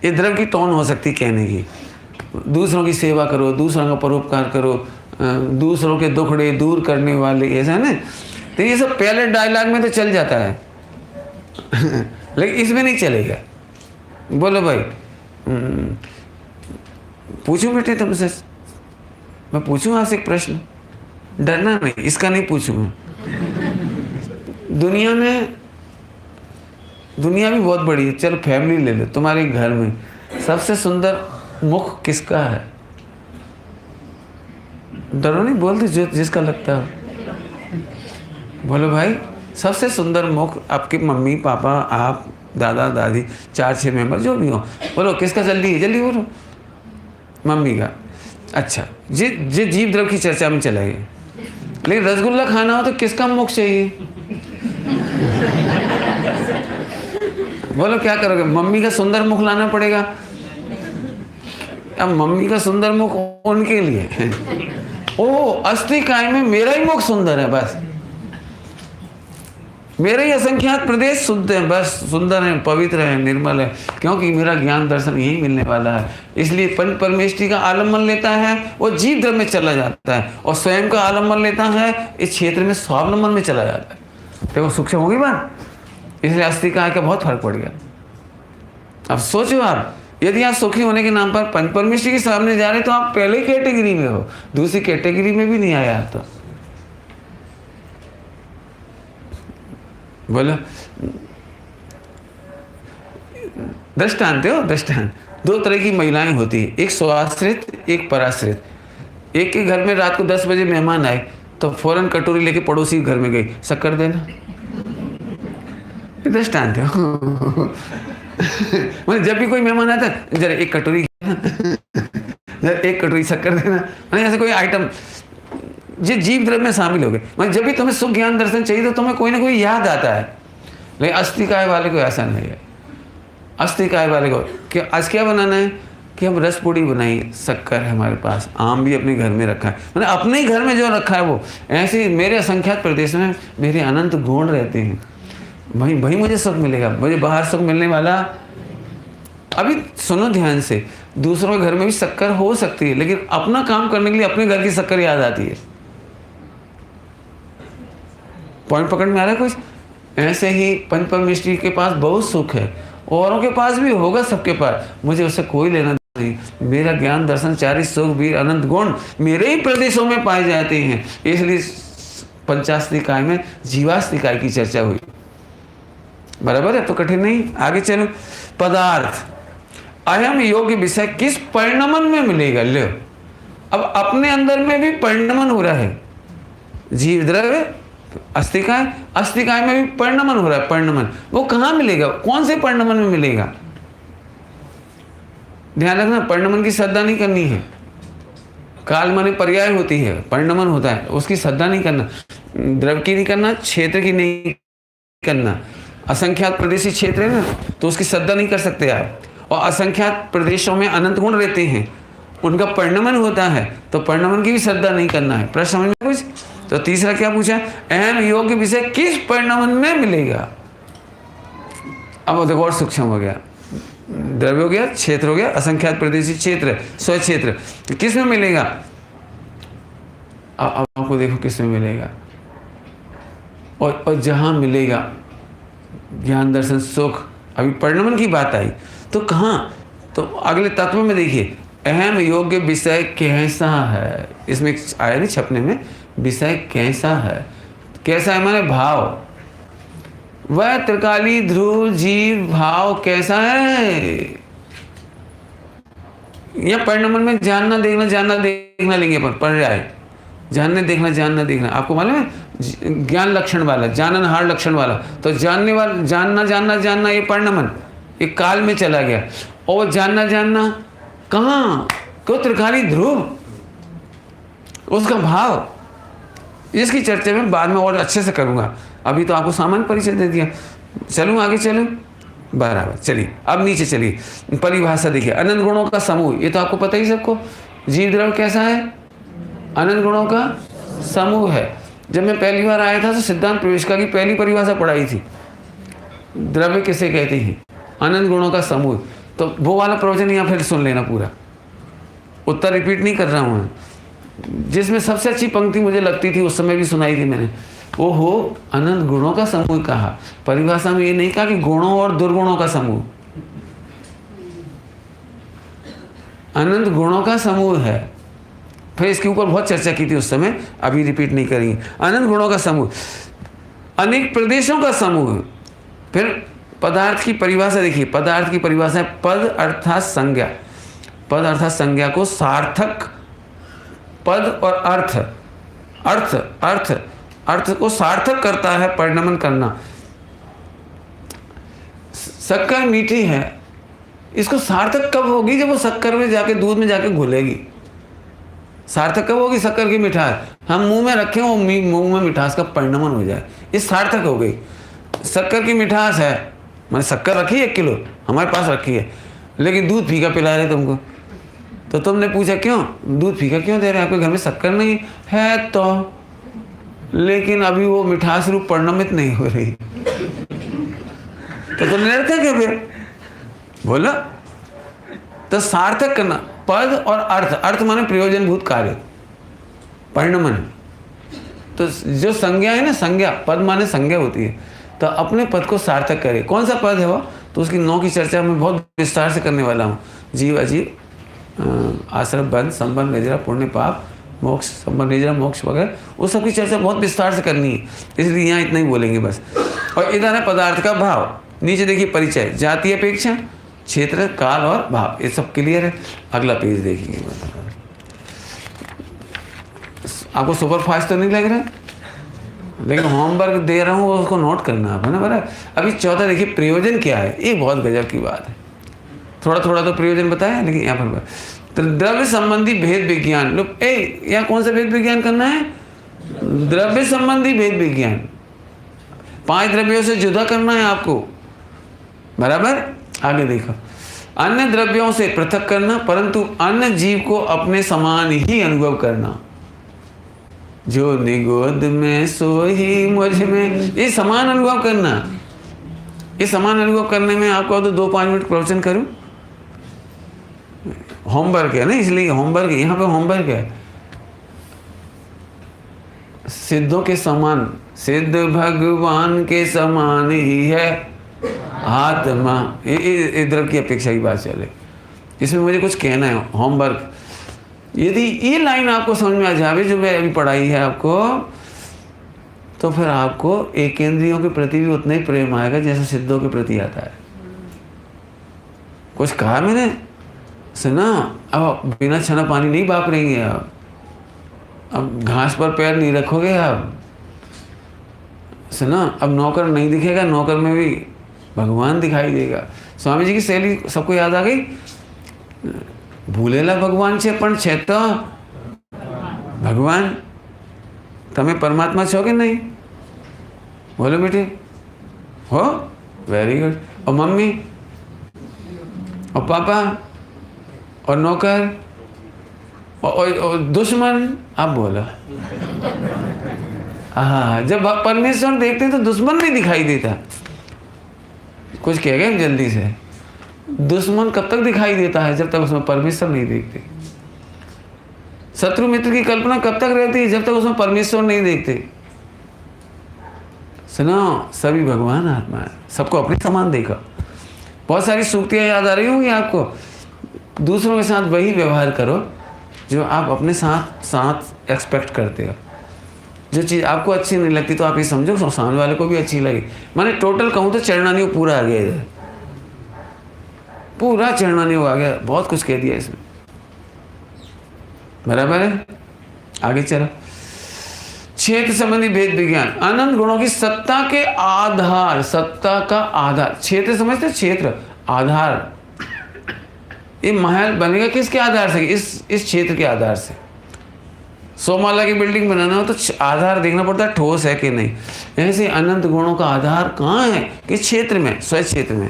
ये द्रव्य की टोन हो सकती कहने की। दूसरों की सेवा करो, दूसरों का परोपकार करो, दूसरों के दुखड़े दूर करने वाले, ऐसा है ना। तो ये सब पहले डायलॉग में तो चल जाता है। लेकिन इसमें नहीं चलेगा। बोलो भाई, पूछूं बेटे तुमसे, मैं पूछूं आपसे एक प्रश्न, डरना नहीं, इसका नहीं पूछूंगा। दुनिया भी बहुत बड़ी है। चलो फैमिली ले लो, तुम्हारे घर में सबसे सुंदर मुख किसका है? डरो नहीं, बोलते जो जिसका लगता है। बोलो भाई, सबसे सुंदर मुख आपके मम्मी पापा, आप, दादा दादी, 4-6 मेंबर जो भी हो, बोलो किसका? जल्दी बोलो। मम्मी का। अच्छा, जी जीव द्रव्य की चर्चा में चला गया। लेकिन रसगुल्ला खाना हो तो किसका मुख चाहिए? बोलो क्या करोगे? मम्मी का सुंदर मुख लाना पड़ेगा। अब मम्मी का सुंदर मुख उनके लिए। ओ, अस्थि काय में मेरा ही मुख सुंदर है, बस मेरे ही असंख्यात प्रदेश शुद्ध है, बस सुंदर है, पवित्र है, निर्मल है, क्योंकि मेरा ज्ञान दर्शन यही मिलने वाला है। इसलिए पंच परमेष्टि का आलम्बन लेता है, वो जीव द्रव्य में चला जाता है, और स्वयं का आलम्बन लेता है, इस क्षेत्र में स्वावलंबन में चला जाता है। तो वो सूक्ष्म होगी बात। इसलिए अस्थि काय का बहुत फर्क पड़ गया। अब सोचो आप, यदि आप सुखी होने के नाम पर पंच परमेष्टि के सामने जा रहे तो आप पहले कैटेगरी में हो, दूसरी कैटेगरी में भी नहीं आया आप तो। बोलो, दृष्टांत हो, दृष्टांत। 2 तरह की महिलाएं होती है, एक स्वाश्रित, एक पराश्रित। एक के घर में रात को 10 बजे मेहमान आए तो फौरन कटोरी लेके पड़ोसी के घर में गई, शक्कर देना। दृष्टांत है। मतलब जब भी कोई मेहमान आता है, जरा एक कटोरी शक्कर देना। मतलब ऐसे कोई आइटम जो जीव द्रव्य में शामिल हो गए। मतलब जब भी तुम्हें सुख ज्ञान दर्शन चाहिए तो तुम्हें कोई ना कोई याद आता है। लेकिन अस्थि काय वाले को ऐसा नहीं है। अस्थि काय वाले को क्या आज क्या बनाना है कि हम रस पूड़ी बनाई, शक्कर है हमारे पास, आम भी अपने घर में रखा है, मतलब अपने ही घर में जो रखा है वो। ऐसे मेरे असंख्यात प्रदेश में मेरे अनंत गुण रहते हैं, वही मुझे सुख मिलेगा, मुझे बाहर सुख मिलने वाला। अभी सुनो ध्यान से, दूसरों के घर में भी शक्कर हो सकती है, लेकिन अपना काम करने के लिए अपने घर की शक्कर याद आती है। पॉइंट पकड़ में आ रहा है कुछ? ऐसे ही पंच परमेष्ठी के पास बहुत सुख है, औरों के पास भी होगा, सबके पास, मुझे उससे कोई लेना नहीं। मेरा ज्ञान दर्शन चारि सुख वीर अनंत गुण मेरे ही प्रदेशों में पाए जाते हैं। इसलिए पंचास्तिकाय में जीवास्तिकाय की चर्चा हुई। बराबर है, तो कठिन नहीं। आगे चलो। पदार्थ अयम योग्य विषय किस परिणमन में मिलेगा? लो, अब अपने अंदर में भी परिणमन हो रहा है। जीव द्रव्य अस्तिकाय, अस्तिकाय में भी परिणमन हो रहा है। परिणमन वो कहाँ मिलेगा? कौन से परिणमन में मिलेगा? ध्यान रखना, परिणमन की श्रद्धा नहीं करनी है। काल माने पर्याय होती है, परिणमन होता है, उसकी श्रद्धा नहीं करना। द्रव्य की नहीं करना, क्षेत्र की नहीं करना। असंख्यात प्रदेशी क्षेत्र है ना, तो उसकी श्रद्धा नहीं कर सकते आप। और असंख्यात प्रदेशों में अनंत गुण रहते हैं, उनका परिणमन होता है, तो परिणमन की भी श्रद्धा नहीं करना है। प्रश्न समझ में कुछ? तो तीसरा क्या पूछा? अहम योग्य विषय किस परिणमन में मिलेगा? अब देखो और सूक्ष्म हो गया। द्रव्य हो गया, क्षेत्र हो गया, असंख्यात प्रदेशी क्षेत्र, स्व क्षेत्र, किस में मिलेगा? अब आपको देखो किस में मिलेगा। और जहां मिलेगा ज्ञान दर्शन सुख, अभी परिणमन की बात आई, तो कहाँ? तो अगले तत्व में देखिए, अहम योग्य विषय कैसा है। इसमें आया नहीं छपने में, विषय कैसा है। कैसा है माने भाव। वह त्रिकाली ध्रुव जीव भाव कैसा है? या परिणमन में जानना देखना, जानना देखना लेंगे अपन, पर्याय जानने देखना, जानना देखना। आपको मालूम है ज्ञान लक्षण वाला, जाननहार लक्षण वाला, तो जानने वाला, जानना जानना जानना, ये परिणमन एक काल में चला गया। और जानना जानना कहाँ? क्यों? त्रिकाली ध्रुव, उसका भाव। इसकी चर्चा में बाद में और अच्छे से करूंगा, अभी तो आपको सामान्य परिचय दे दिया। चलूँ आगे? चलूँ, बराबर। चलिए अब नीचे चलिए। परिभाषा देखिए, अनंत गुणों का समूह, ये तो आपको पता ही सबको। जीव द्रव्य कैसा है? अनंत गुणों का समूह है। जब मैं पहली बार आया था तो सिद्धांत प्रवेशिका की पहली परिभाषा पढ़ाई थी। द्रव्य किसे कहते हैं? अनंत गुणों का समूह। तो वो वाला प्रवचन यहाँ फिर सुन लेना पूरा, उत्तर रिपीट नहीं कर रहा हूँ। जिसमें सबसे अच्छी पंक्ति मुझे लगती थी उस समय भी सुनाई थी मैंने, वो हो अनंत गुणों का समूह कहा। परिभाषा में ये नहीं कहा कि गुणों और दुर्गुणों का समूह, अनंत गुणों का समूह है। फिर इसके ऊपर बहुत चर्चा की थी उस समय, अभी रिपीट नहीं करेंगे। अनंत गुणों का समूह, अनेक प्रदेशों का समूह। फिर पदार्थ की परिभाषा देखिए, पदार्थ की परिभाषा है पद अर्थात संज्ञा। पद अर्थात संज्ञा को सार्थक, पद और अर्थ, अर्थ अर्थ अर्थ को सार्थक करता है परिणमन करना। शक्कर मीठी है, इसको सार्थक कब होगी? जब वो शक्कर में जाके, दूध में जाके घुलेगी। सार्थक कब होगी? शक्कर की मिठास हम मुंह में रखें, वो मुंह में मिठास का परिणमन हो जाए, ये सार्थक हो गई। शक्कर की मिठास है, मैंने शक्कर रखी है 1 किलो हमारे पास रखी है, लेकिन दूध फीका पिला रहे तुमको। तो तुमने पूछा क्यों दूध फीका क्यों दे रहे हैं? आपके घर में शक्कर नहीं है तो, लेकिन अभी वो मिठास रूप परिणमित नहीं हो रही, तो निरर्थक है फिर। बोला तो सार्थक करना, पद और अर्थ। अर्थ माने प्रयोजनभूत कार्य, परिणमन। तो जो संज्ञा है ना, संज्ञा, पद माने संज्ञा होती है, तो अपने पद को सार्थक करे। कौन सा पद है वो? तो उसकी 9 की चर्चा मैं बहुत विस्तार से करने वाला हूँ। जीव अजीव, आश्रम बंध, संबंध निजरा, पुण्य पाप, मोक्ष, संबंध निजरा, मोक्ष वगैरह, उस सब की चर्चा बहुत विस्तार से करनी है, इसलिए यहाँ इतना ही बोलेंगे बस। और इधर है पदार्थ का भाव। नीचे देखिए परिचय, जाति अपेक्षा, क्षेत्र, काल और भाव, ये सब क्लियर है। अगला पेज देखिए। आपको सुपरफास्ट तो नहीं लग रहा है, लेकिन होमवर्क दे रहा हूँ उसको नोट करना आप, है ना? बराबर। अभी चौथा देखिए, प्रयोजन क्या है? ये बहुत गजब की बात है। थोड़ा थोड़ा तो प्रयोजन बताया, लेकिन यहाँ पर तो द्रव्य संबंधी भेद विज्ञान। लोग यहाँ कौन सा भेद विज्ञान करना है? द्रव्य संबंधी भेद विज्ञान। 5 द्रव्यों से जुदा करना है आपको, बराबर। आगे देखो, अन्य द्रव्यों से पृथक करना, परंतु अन्य जीव को अपने समान ही अनुभव करना। जो निगोद में सो ही मुझ में, ये समान अनुभव करना। ये समान अनुभव करने में आपको तो 2-5 मिनट प्रवचन करूं, होमवर्क है ना, इसलिए होमवर्क, यहाँ पे होमवर्क है। सिद्धों के समान, सिद्ध भगवान के समान ही है आत्मा। इधर की अपेक्षा की बात चले, इसमें मुझे कुछ कहना है, होमवर्क। यदि ये लाइन आपको समझ में आ जाए जो मैं अभी पढ़ाई है आपको, तो फिर आपको एकेंद्रियों के प्रति भी उतना ही प्रेम आएगा जैसा सिद्धों के प्रति आता है। कुछ कहा मैंने, सुना? अब बिना छना पानी नहीं बाप रहेंगे आप, अब घास पर पैर नहीं रखोगे आप, सुना? अब नौकर नहीं दिखेगा, नौकर में भी भगवान दिखाई देगा। स्वामी जी की शैली सबको याद आ गई। भूलेला भगवान छे पण छे तो भगवान। तमे परमात्मा छो कि नहीं? बोलो बेटे, हो? Very good. और मम्मी और पापा और नौकर और दुश्मन, आप बोलो। हाँ, जब परमेश्वर देखते हैं तो दुश्मन नहीं दिखाई देता। कुछ कह गए जल्दी से। दुश्मन कब तक दिखाई देता है? जब तक उसमें परमेश्वर नहीं देखते। शत्रु मित्र की कल्पना कब तक रहती है? जब तक उसमें परमेश्वर नहीं देखते। सुनो, सभी भगवान आत्मा है, सबको अपने समान देखा। बहुत सारी सूक्तियाँ याद आ रही होंगी आपको। दूसरों के साथ वही व्यवहार करो जो आप अपने साथ एक्सपेक्ट करते हो। जो चीज़ आपको अच्छी नहीं लगती तो आप ये समझो सामने वाले को भी अच्छी लगी। मैंने टोटल कहूँ तो चरणानी पूरा आ गया इधर, पूरा चरणानी आ गया। बहुत कुछ कह दिया इसमें, बराबर है। आगे चलो। क्षेत्र संबंधी भेद विज्ञान, अनंत गुणों की सत्ता के आधार, सत्ता का आधार। क्षेत्र समझते, क्षेत्र आधार। ये महल बनेगा किसके आधार से? इस क्षेत्र के आधार से। 100 माला की बिल्डिंग बनाना हो तो आधार देखना पड़ता है ठोस है कि नहीं। ऐसे अनंत गुणों का आधार कहाँ है? किस क्षेत्र में? स्वयं क्षेत्र में।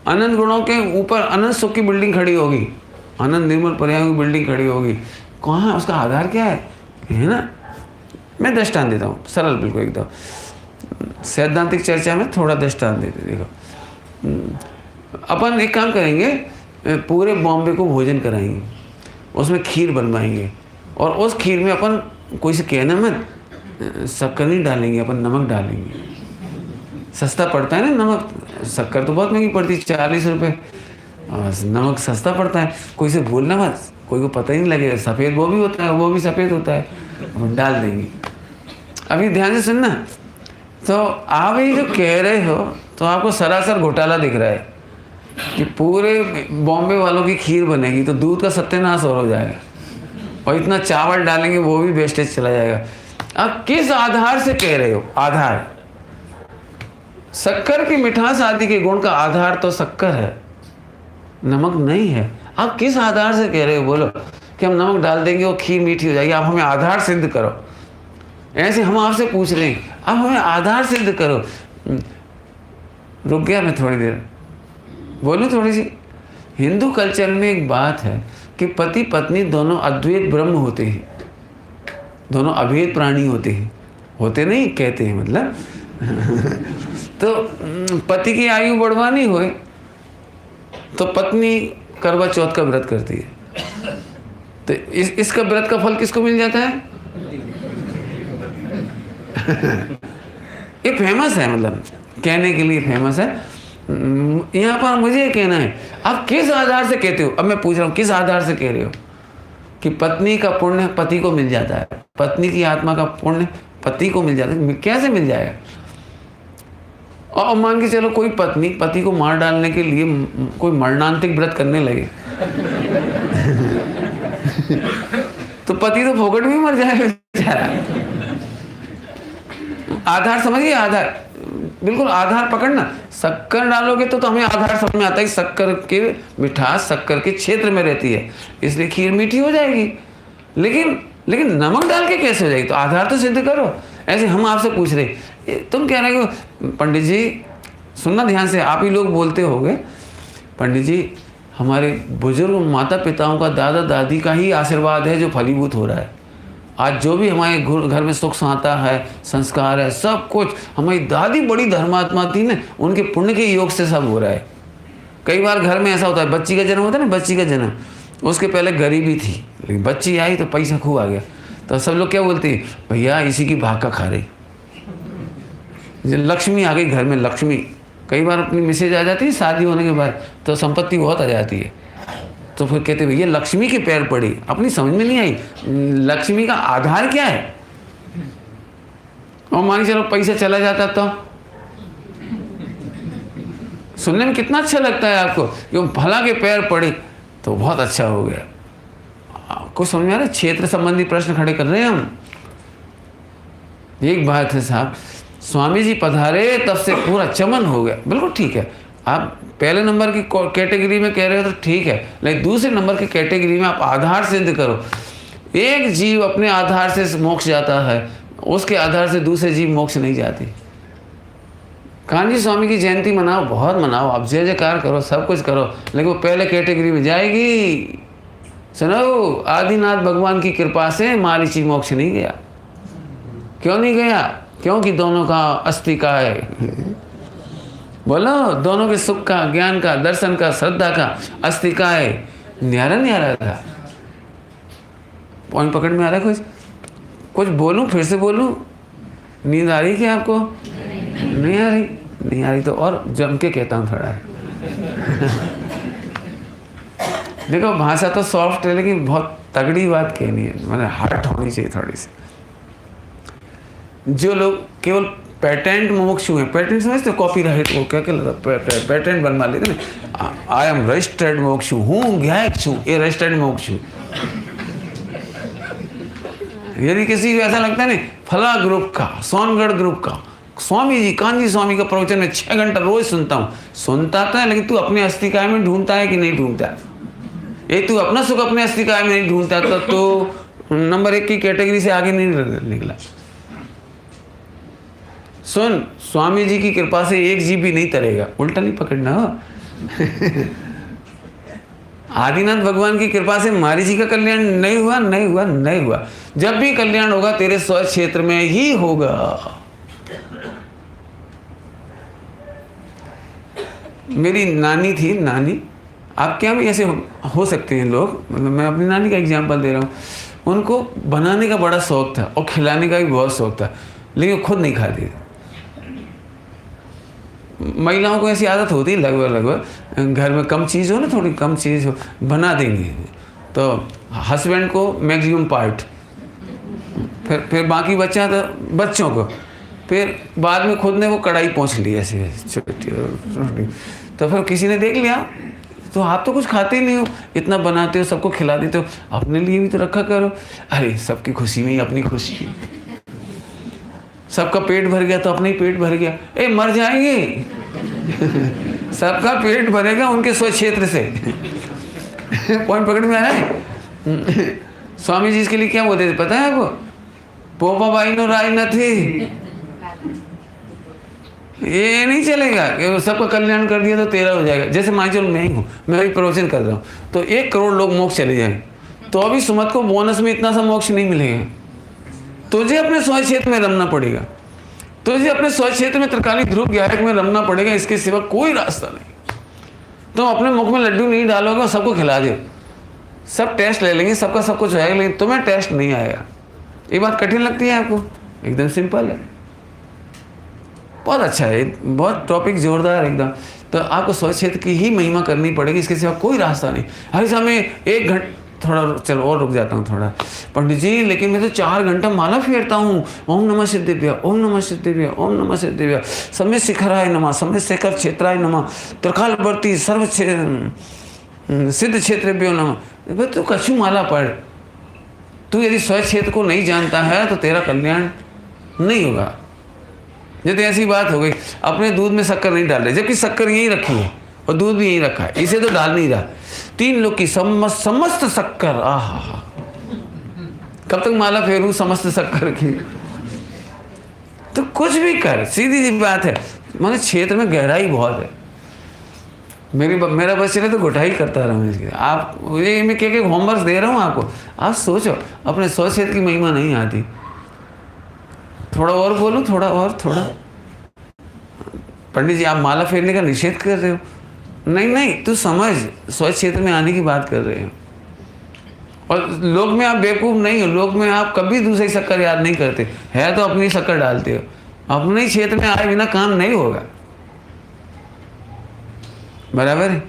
अनंत गुणों के ऊपर अनंत सुख की बिल्डिंग खड़ी होगी, अनंत निर्मल पर्यायों की बिल्डिंग खड़ी होगी। कहाँ है? उसका आधार क्या है ना? मैं दृष्टांत देता हूँ, सरल बिल्कुल एकदम। सैद्धांतिक चर्चा में थोड़ा दृष्टांत देते। देखो, अपन एक काम करेंगे, पूरे बॉम्बे को भोजन कराएंगे, उसमें खीर बनवाएंगे, और उस खीर में अपन कोई से कहना मत, शक्कर नहीं डालेंगे, अपन नमक डालेंगे। सस्ता पड़ता है ना नमक, शक्कर तो बहुत महंगी पड़ती है, 40 रुपये। नमक सस्ता पड़ता है। कोई से भूलना मत, कोई को पता ही नहीं लगेगा। सफ़ेद वो भी होता है, वो भी सफ़ेद होता है, अपन डाल देंगे। अभी ध्यान से सुनना। तो आप ये जो कह रहे हो तो आपको सरासर घोटाला दिख रहा है कि पूरे बॉम्बे वालों की खीर बनेगी तो दूध का सत्यानाश हो जाएगा, और इतना चावल डालेंगे वो भी वेस्टेज चला जाएगा। आप किस आधार से कह रहे हो? आधार, शक्कर की मिठास आदि के गुण का आधार तो शक्कर है, नमक नहीं है। आप किस आधार से कह रहे हो? बोलो कि हम नमक डाल देंगे और खीर मीठी हो जाएगी। आप हमें आधार सिद्ध करो। ऐसे हम आपसे पूछ रहे हैं, आप हमें आधार सिद्ध करो। रुक गया मैं थोड़ी देर, बोलूं थोड़ी सी। हिंदू कल्चर में एक बात है कि पति पत्नी दोनों अद्वैत ब्रह्म होते हैं, दोनों अभेद प्राणी होते हैं। होते नहीं, कहते हैं मतलब। तो पति की आयु बढ़वानी हो तो पत्नी करवा चौथ का व्रत करती है। तो इसका व्रत का फल किसको मिल जाता है? ये फेमस है, मतलब कहने के लिए फेमस है। यहाँ पर मुझे ये कहना है, आप किस आधार से कहते हो? अब मैं पूछ रहा हूँ, किस आधार से कह रहे हो कि पत्नी का पुण्य पति को मिल जाता है, पत्नी की आत्मा का पुण्य पति को मिल जाता है? कैसे मिल जाएगा? और मान के चलो कोई पत्नी पति को मार डालने के लिए कोई मरणांतिक व्रत करने लगे तो पति तो फोकट में मर जाएगा बेचारा। आधार समझिए, आधार बिल्कुल आधार पकड़ना। शक्कर डालोगे तो हमें आधार समझ में आता है कि शक्कर के मिठास शक्कर के क्षेत्र में रहती है, इसलिए खीर मीठी हो जाएगी। लेकिन नमक डाल के कैसे हो जाएगी? तो आधार तो सिद्ध करो। ऐसे हम आपसे पूछ रहे, तुम कह रहे हो पंडित जी, सुनना ध्यान से, आप ही लोग बोलते होगे, पंडित जी हमारे बुजुर्ग माता पिताओं का, दादा दादी का ही आशीर्वाद है जो फलीभूत हो रहा है। आज जो भी हमारे घर में सुख आता है, संस्कार है, सब कुछ हमारी दादी बड़ी धर्मात्मा थी ना, उनके पुण्य के योग से सब हो रहा है। कई बार घर में ऐसा होता है, बच्ची का जन्म होता है ना, बच्ची का जन्म, उसके पहले गरीबी थी, लेकिन बच्ची आई तो पैसा खूब आ गया। तो सब लोग क्या बोलते हैं, भैया इसी की भाग का खा रही। लक्ष्मी आ गई घर में, लक्ष्मी कई बार अपनी मैसेज आ जाती है शादी होने के बाद, तो संपत्ति बहुत आ जाती है। तो फिर कहते भैया लक्ष्मी के पैर पड़ी, अपनी समझ में नहीं आई लक्ष्मी का आधार क्या है। और मान चलो पैसा चला जाता तो सुनने में कितना अच्छा लगता है आपको, कि भला के पैर पड़े तो बहुत अच्छा हो गया। आपको समझ में आ रहा है? क्षेत्र संबंधी प्रश्न खड़े कर रहे हैं हम। एक बात है साहब, स्वामी जी पधारे तब से पूरा चमन हो गया। बिल्कुल ठीक है, आप पहले नंबर की कैटेगरी में कह रहे हो तो ठीक है, लेकिन दूसरे नंबर की कैटेगरी में आप आधार सिद्ध करो। एक जीव अपने आधार से मोक्ष जाता है, उसके आधार से दूसरे जीव मोक्ष नहीं जाते। कान्जी स्वामी की जयंती मनाओ, बहुत मनाओ, आप जय जयकार करो, सब कुछ करो, लेकिन वो पहले कैटेगरी में जाएगी। सुनो, आदिनाथ भगवान की कृपा से मारीची मोक्ष नहीं गया। क्यों नहीं गया? क्योंकि दोनों का अस्थि का है। बोलो, दोनों के सुख का, ज्ञान का, दर्शन का, श्रद्धा का, अस्थि का है। न्यारा न्यारा था। पॉइंट पकड़ में आ रहा है? कुछ बोलूं, फिर से बोलूं? नींद आ रही क्या आपको? नहीं आ रही? नहीं आ रही तो और जम के कहता हूँ थोड़ा। देखो, भाषा तो सॉफ्ट है, लेकिन बहुत तगड़ी बात कहनी है, मतलब हार्ट होनी चाहिए थोड़ी सी। जो लोग केवल पेटेंट मुमुक्षु हैं, पेटेंट समझते हो? कॉपीराइट वो क्या पेटेंट बनवा लेते ना, आई एम रजिस्टर्ड मोक्षु हूँ, ज्ञायक्षु, ये रजिस्टर्ड मोक्षु। यदि किसी को ऐसा लगता है नहीं, फला ग्रुप का, सोनगढ़ ग्रुप का स्वामी जी, कान्जी स्वामी का प्रवचन में 6 घंटा रोज सुनता हूँ। सुनता तो है, लेकिन तू अपने अस्तिकाय में ढूंढता है कि नहीं ढूंढता? ये तू अपना सुख अपने अस्तिकाय में नहीं ढूंढता तो नंबर 1 की कैटेगरी से आगे नहीं निकला। सुन, स्वामी जी की कृपा से एक जीव भी नहीं तरेगा, उल्टा नहीं पकड़ना हो। आदिनाथ भगवान की कृपा से मारी जी का कल्याण नहीं हुआ, नहीं हुआ, नहीं हुआ। जब भी कल्याण होगा तेरे स्व क्षेत्र में ही होगा। मेरी नानी थी, नानी, आप क्या भी ऐसे हो सकते हैं लोग, मतलब मैं अपनी नानी का एग्जांपल दे रहा हूँ। उनको बनाने का बड़ा शौक था और खिलाने का भी बहुत शौक था, लेकिन खुद नहीं खाती। महिलाओं को ऐसी आदत होती है लगभग घर में कम चीज़ हो ना, थोड़ी कम चीज़ हो, बना देंगे तो हस्बैंड को मैक्सिमम पार्ट, फिर बाकी बच्चा तो बच्चों को, फिर बाद में खुद ने वो कढ़ाई पोंछ ली ऐसे छोटी। तो फिर किसी ने देख लिया, तो आप तो कुछ खाते ही नहीं हो, इतना बनाते हो, सबको खिला देते हो, अपने लिए भी तो रखा करो। अरे सबकी खुशी में ही अपनी खुशी, सबका पेट भर गया तो अपना ही पेट भर गया। ए मर जाएंगे। सबका पेट भरेगा उनके स्व क्षेत्र से। पॉइंट पकड़ में आ रहा है? स्वामी जी इसके लिए क्या बोलते थे पता है आपको? पोपा बाई नो राय न थी। ये नहीं चलेगा कि सबका कल्याण कर दिया तो तेरा हो जाएगा। जैसे मान चलो मैं ही हूँ, मैं भी प्रवचन कर रहा हूँ, तो 1 करोड़ लोग मोक्ष चले जाएं, तो अभी सुमत को बोनस में इतना सा मोक्ष नहीं मिलेगा। तुझे अपने स्व क्षेत्र में रमना पड़ेगा, तुझे अपने स्व क्षेत्र में त्रिकाली ध्रुव ग्यारक में रमना पड़ेगा, इसके सिवा कोई रास्ता नहीं। तुम अपने मुख में लड्डू नहीं डालोगे और सबको खिला दो, सब टेस्ट ले लेंगे, सबका सब कुछ आएगा, लेकिन तुम्हें टेस्ट नहीं आएगा। ये बात कठिन लगती है आपको? एकदम सिंपल है, बहुत अच्छा है, बहुत टॉपिक जोरदार एकदम। तो आपको स्व क्षेत्र की ही महिमा करनी पड़ेगी, इसके सिवा कोई रास्ता नहीं। हर समय 1 घंटा, थोड़ा चलो और रुक जाता हूँ थोड़ा, पंडित जी लेकिन मैं तो 4 घंटा माला फेरता हूँ, ओम नमः सिद्धिभ्य, ओम नमः सिद्धिभ्य, ओम नमः सिद्धिभ्य, समय शिखराय नमः, समय शेखर क्षेत्राय नमः, त्रिकालवर्ती सर्व सिद्ध क्षेत्रेभ्यो नमः। भाई तू कछु माला पढ़, तू यदि स्व क्षेत्र को नहीं जानता है तो तेरा कल्याण नहीं होगा। जैसे ऐसी बात हो गई, अपने दूध में शक्कर नहीं डाल रहे, जबकि शक्कर यहीं रखी है और दूध भी यहीं रखा है, इसे तो डाल नहीं रहा। 3 लोग की समस्त शक्कर, आहा, कब तक माला फेरूं समस्त शक्कर की? तो कुछ भी कर, सीधी सी बात है, माने क्षेत्र में गहराई बहुत है। मेरा बस चले तो घुटाई करता रहा हूँ इसके। आप ये मैं क्या होमवर्क दे रहा हूँ आपको, आप सोचो, अपने स्व क्षेत्र की महिमा नहीं आती। थोड़ा और बोलूं, थोड़ा और, थोड़ा। पंडित जी आप माला फेरने का निषेध कर रहे हो? नहीं नहीं, तू समझ, स्व क्षेत्र में आने की बात कर रहे हो। और लोक में आप बेवकूफ़ नहीं हो, लोक में आप कभी दूसरे की शक्कर याद नहीं करते, है तो अपनी शक्कर डालते हो। अपने ही क्षेत्र में आए बिना काम नहीं होगा, बराबर है?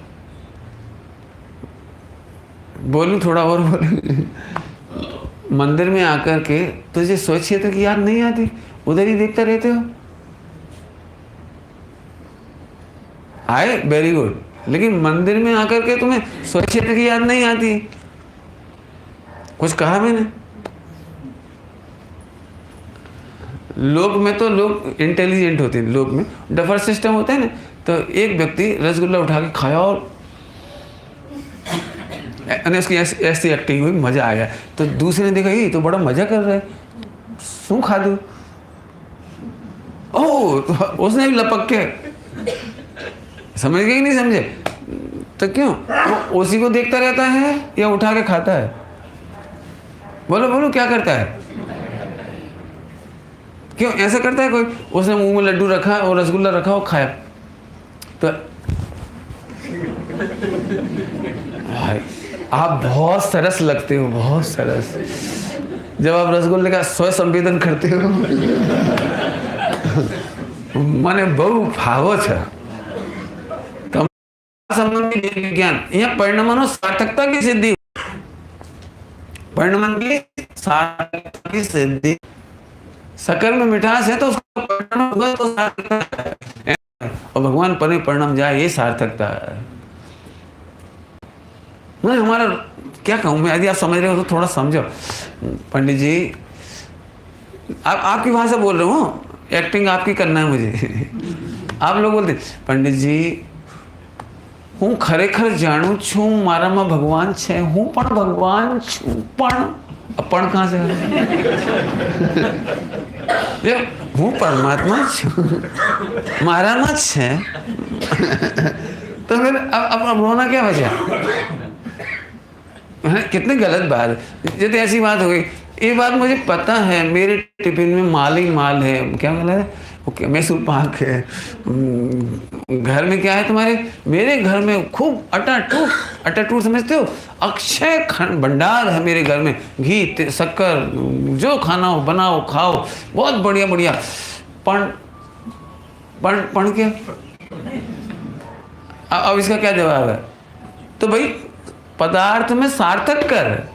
बोलूं थोड़ा और बोलूं? मंदिर में आकर के तुझे स्वच्छ क्षेत्र की याद नहीं आती, उधर ही देखते रहते हो। आए, वेरी गुड, लेकिन मंदिर में आकर के तुम्हें स्वच्छ क्षेत्र की याद नहीं आती। कुछ कहा मैंने? लोक में तो लोग इंटेलिजेंट होते हैं, लोक में डफर सिस्टम होता है ना, तो एक व्यक्ति रसगुल्ला उठा के खाया और उसकी ऐसी एक्टिंग हुई, मजा आया। तो दूसरे ने देखा ये तो बड़ा मजा कर रहा है, शू खा दू। ओह, तो उसने भी लपक के, समझ गए कि नहीं समझे? तो क्यों वो उसी को देखता रहता है या उठा के खाता है? बोलो बोलो, क्या करता है? क्यों ऐसा करता है कोई? उसने मुंह में लड्डू रखा और रसगुल्ला रखा और खाया। तो आप बहुत सरस लगते हो, बहुत सरस, जब आप रसगुल्ले का स्व संवेदन करते हो। મને બહુ ભાવો છે। संबंधी विज्ञान यहाँ परिणामों सार्थकता की सिद्धि, परिणाम की सार्थकता की सिद्धि। शक्कर में मिठास है तो उसका परिणाम होगा तो सार्थकता है, और भगवान पर परिणाम जाए ये सार्थकता है। मैं हमारा क्या कहूँ मैं, यदि आप समझ रहे हो तो थोड़ा समझो। पंडित जी, आपकी भाषा बोल रहा हूँ, एक्टिंग आपकी करना है मुझे। आप लोग बोलते पंडित जी હું ખરેખર જાણું છું મારામાં ભગવાન છે, હું પણ ભગવાન છું, પણ कहाँ से ये હું परमात्मा છું, મારામાં જ છે। तो फिर अब रोना क्या बचा? कितनी गलत बात है। जैसे ऐसी बात हो गई, ये बात मुझे पता है, मेरे टिफिन में माल ही माल है। क्या बोला है? ओके, मैसूर पाक है। घर में क्या है तुम्हारे? मेरे घर में खूब अटाटूट समझते हो, अक्षय भंडार है मेरे घर में, घी शक्कर जो खाना हो बनाओ खाओ, बहुत बढ़िया बढ़िया। पण क्या? अब इसका क्या जवाब है? तो भाई पदार्थ में सार्थक कर।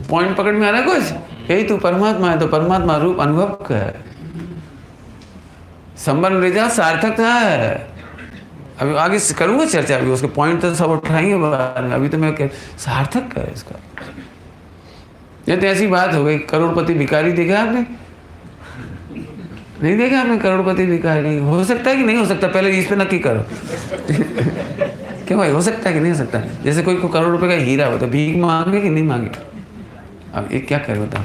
पॉइंट पकड़ में आ रहा है कुछ? यही तू परमात्मा है तो परमात्मा रूप अनुभव कर, संबंध ले जा, सार्थकता है। अभी आगे करूंगा चर्चा, अभी उसके पॉइंट तो सब उठाएंगे बाद में, अभी तो मैं सार्थक है इसका। ये तो ऐसी बात हो गई, करोड़पति भिखारी देखा आपने? नहीं देखा आपने? करोड़पति भिखारी हो सकता है कि नहीं हो सकता? पहले इस पे नक्की करो। क्यों भाई, हो सकता है कि नहीं हो सकता? जैसे कोई को करोड़ रुपए का हीरा हो तो भीख मांगे कि नहीं मांगे? अब ये क्या करे बताओ?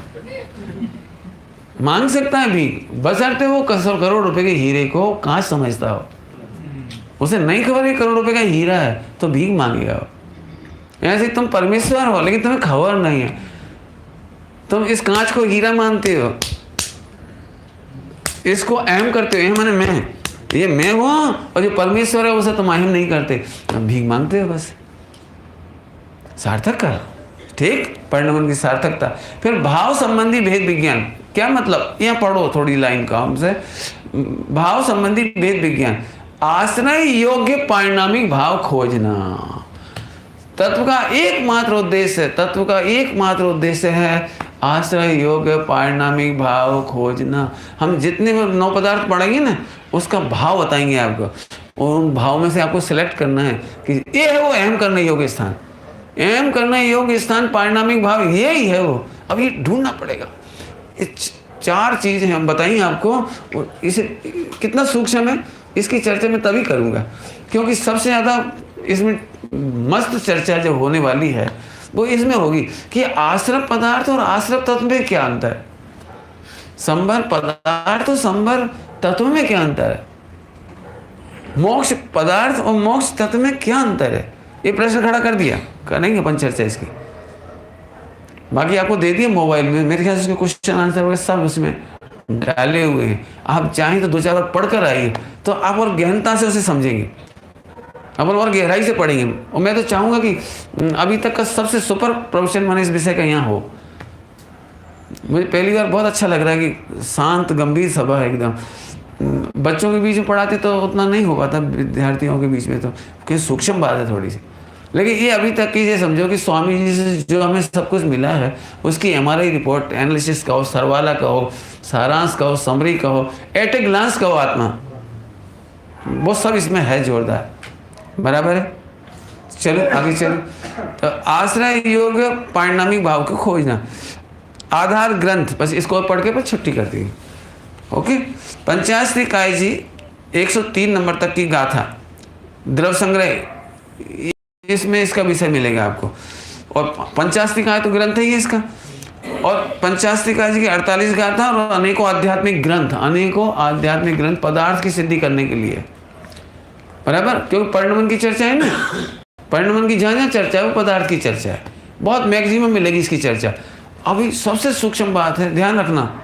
मांग सकता है भीख, बशर्ते वो करोड़ रुपए के हीरे को कहाँ समझता हो। उसे नहीं खबर है करोड़ रुपए का हीरा है तो भीख मांगेगा। ऐसे तुम परमेश्वर हो लेकिन तुम्हें खबर नहीं है, तुम इस कांच को हीरा मानते हो, इसको अहम करते हो, ये माने मैं, ये मैं हूँ, और जो परमेश्वर है उसे तुम अहम नहीं करते, भीख मांगते हो बस। सार्थक कर, ठीक, परिणाम की सार्थकता। फिर भाव संबंधी भेद विज्ञान, क्या मतलब? यहाँ पढ़ो थोड़ी लाइन का हमसे। भाव संबंधी भेद विज्ञान, आश्रय योग्य पारिणामिक भाव खोजना। तत्व का एकमात्र उद्देश्य है, तत्व का एकमात्र उद्देश्य है आश्रय योग्य पारिणामिक भाव खोजना। हम जितने 9 पदार्थ पढ़ेंगे ना उसका भाव बताएंगे आपको, और उन भाव में से आपको सिलेक्ट करना है कि ये है वो अहम करने योग्य स्थान, अहम करने योग्य स्थान पारिणामिक भाव यही है वो। अब ये ढूंढना पड़ेगा। ये 4 चीजें हम बताएंगे आपको, इसे कितना सूक्ष्म है इसकी चर्चा मैं तभी करूंगा, क्योंकि सबसे ज़्यादा इसमें मस्त चर्चा जो होने वाली है वो इसमें होगी कि आश्रय पदार्थ और आश्रय तत्व में क्या अंतर है, संभर पदार्थ और संभर तत्व में क्या अंतर है, मोक्ष पदार्थ और मोक्ष तत्व में क्या अंतर है। ये प्रश्न खड़ा कर दिया, करेंगे अपन चर्चा इसकी। बाकी आपको दे दिए मोबाइल में, मेरे ख्याल से उसके क्वेश्चन आंसर वगैरह सब उसमें डाले हुए हैं। आप चाहें तो 2-4 बार पढ़ कर आइए तो आप और गहनता से उसे समझेंगे। अपन और गहराई से पढ़ेंगे। और मैं तो चाहूँगा कि अभी तक का सबसे सुपर प्रोफेशन मैंने इस विषय का यहाँ हो। मुझे पहली बार बहुत अच्छा लग रहा है कि शांत गंभीर सभा है एकदम। बच्चों के बीच में पढ़ाते तो उतना नहीं हो पाता, विद्यार्थियों के बीच में तो क्योंकि सूक्ष्म बात है थोड़ी सी। लेकिन ये अभी तक की ये समझो कि स्वामी जी से जो हमें सब कुछ मिला है उसकी MRI रिपोर्ट, एनालिसिस कहो, सरवाला कहो, सारांश कहो, समरी कहो, एट ए ग्लांस कहो, आत्मा, वो सब इसमें है जोरदार। बराबर है। चलो आगे चलो। तो आश्रय योग पारिणामिक भाव को खोजना, आधार ग्रंथ, बस इसको पढ़ के बस छुट्टी कर दी। ओके। पंचाश्री काय जी 103 नंबर तक की गाथा, द्रव संग्रह, इसमें इसका विषय मिलेगा आपको। और पंचाश्री काय तो ग्रंथ ही है इसका। और पंचाश्री काय जी की 48 गाथा और अनेकों आध्यात्मिक ग्रंथ पदार्थ की सिद्धि करने के लिए। बराबर, क्योंकि परिणमन की चर्चा है ना, परिणमन की जहाँ जहाँ चर्चा है वो पदार्थ की चर्चा है। बहुत मैक्सिमम मिलेगी इसकी चर्चा। अभी सबसे सूक्ष्म बात है, ध्यान रखना,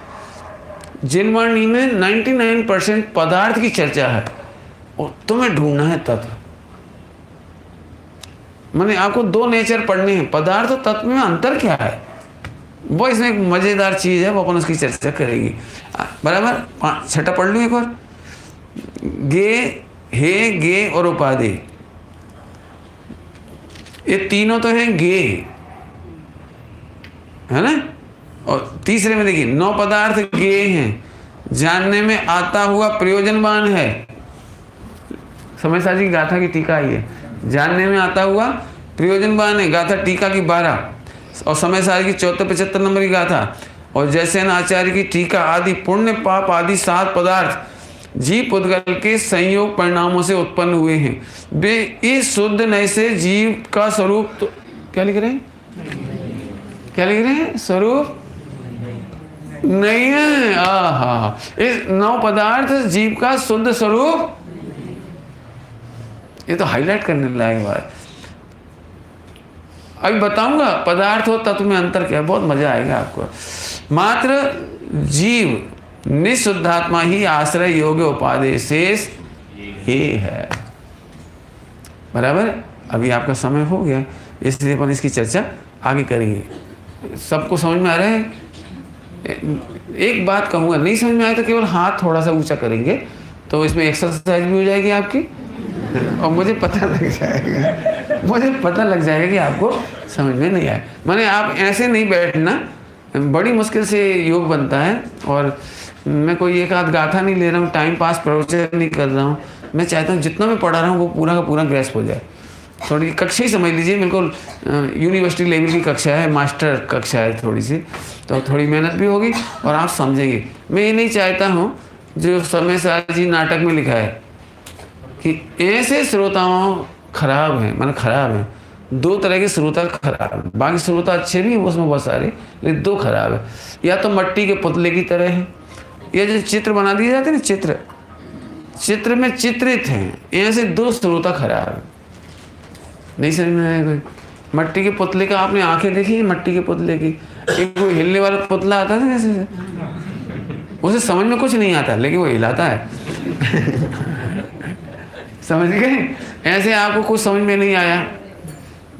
जिनवाणी में 99% पदार्थ की चर्चा है और तुम्हें ढूंढना है तत्व। मैंने आपको 2 नेचर पढ़ने हैं, पदार्थ और तत्व में अंतर क्या है, वो इसमें एक मजेदार चीज है, वो अपन उसकी चर्चा करेंगे। बराबर। छठा पढ़ लूँ एक और। गे, हे, गे और उपाधि, ये तीनों तो हैं गे, है ना। और तीसरे में देखिए 9 पदार्थ गे हैं, जानने में आता हुआ प्रयोजनवान है। समय साजी की गाथा की टीका आई है, जानने में आता हुआ प्रयोजनवान है, गाथा टीका की 12 और समय सारी की 74-75 नंबर की गाथा। और जैसे न आचार्य की टीका आदि पुण्य पाप आदि 7 पदार्थ जीव पुद्गल के संयोग परिणामों से उत्पन्न हुए हैं। वे इस शुद्ध नए से जीव का स्वरूप तो क्या लिख रहे हैं, क्या लिख रहे हैं, स्वरूप नहीं है। आहा, इस 9 पदार्थ जीव का शुद्ध स्वरूप, ये तो हाईलाइट करने लायक बात। अभी बताऊंगा पदार्थ और तत्व में अंतर क्या है, बहुत मजा आएगा आपको। मात्र जीव निशुद्धात्मा ही आश्रय योग्य उपादेय शेष ही है। बराबर। अभी आपका समय हो गया, इसलिए अपन इसकी चर्चा आगे करेंगे। सबको समझ में आ रहा है? एक बात कहूँगा, नहीं समझ में आया तो केवल हाथ थोड़ा सा ऊंचा करेंगे तो इसमें एक्सरसाइज भी हो जाएगी आपकी, और मुझे पता लग जाएगा कि आपको समझ में नहीं आया। माने आप ऐसे नहीं बैठना, बड़ी मुश्किल से योग बनता है। और मैं कोई एक आध गाथा नहीं ले रहा हूँ, टाइम पास प्रवचन नहीं कर रहा हूँ। मैं चाहता हूँ जितना मैं पढ़ा रहा हूँ वो पूरा का पूरा ग्रेस्प हो जाए। थोड़ी कक्षा ही समझ लीजिए, बिल्कुल यूनिवर्सिटी लेवल की कक्षा है, मास्टर कक्षा है थोड़ी सी, तो थोड़ी मेहनत भी होगी और आप समझेंगे। मैं ये नहीं चाहता हूँ जो समय सार जी नाटक में लिखा है कि ऐसे श्रोताओं खराब हैं, मतलब खराब हैं। 2 तरह के श्रोता खराब हैं, बाकी श्रोता अच्छे भी हैं उसमें बहुत सारे, लेकिन 2 खराब है। या तो मट्टी के पुतले की तरह हैं, ये जो चित्र बना दिए जाते हैं ना, चित्र में चित्रित हैं, ऐसे 2 श्रोता खराब है। नहीं समझ में आया कोई? मट्टी के पुतले का आपने आंखें देखी है? मट्टी के पुतले की एक कोई हिलने वाला पुतला आता है जैसे, उसे समझ में कुछ नहीं आता लेकिन वो हिलाता है। समझ गए? ऐसे आपको कुछ समझ में नहीं आया,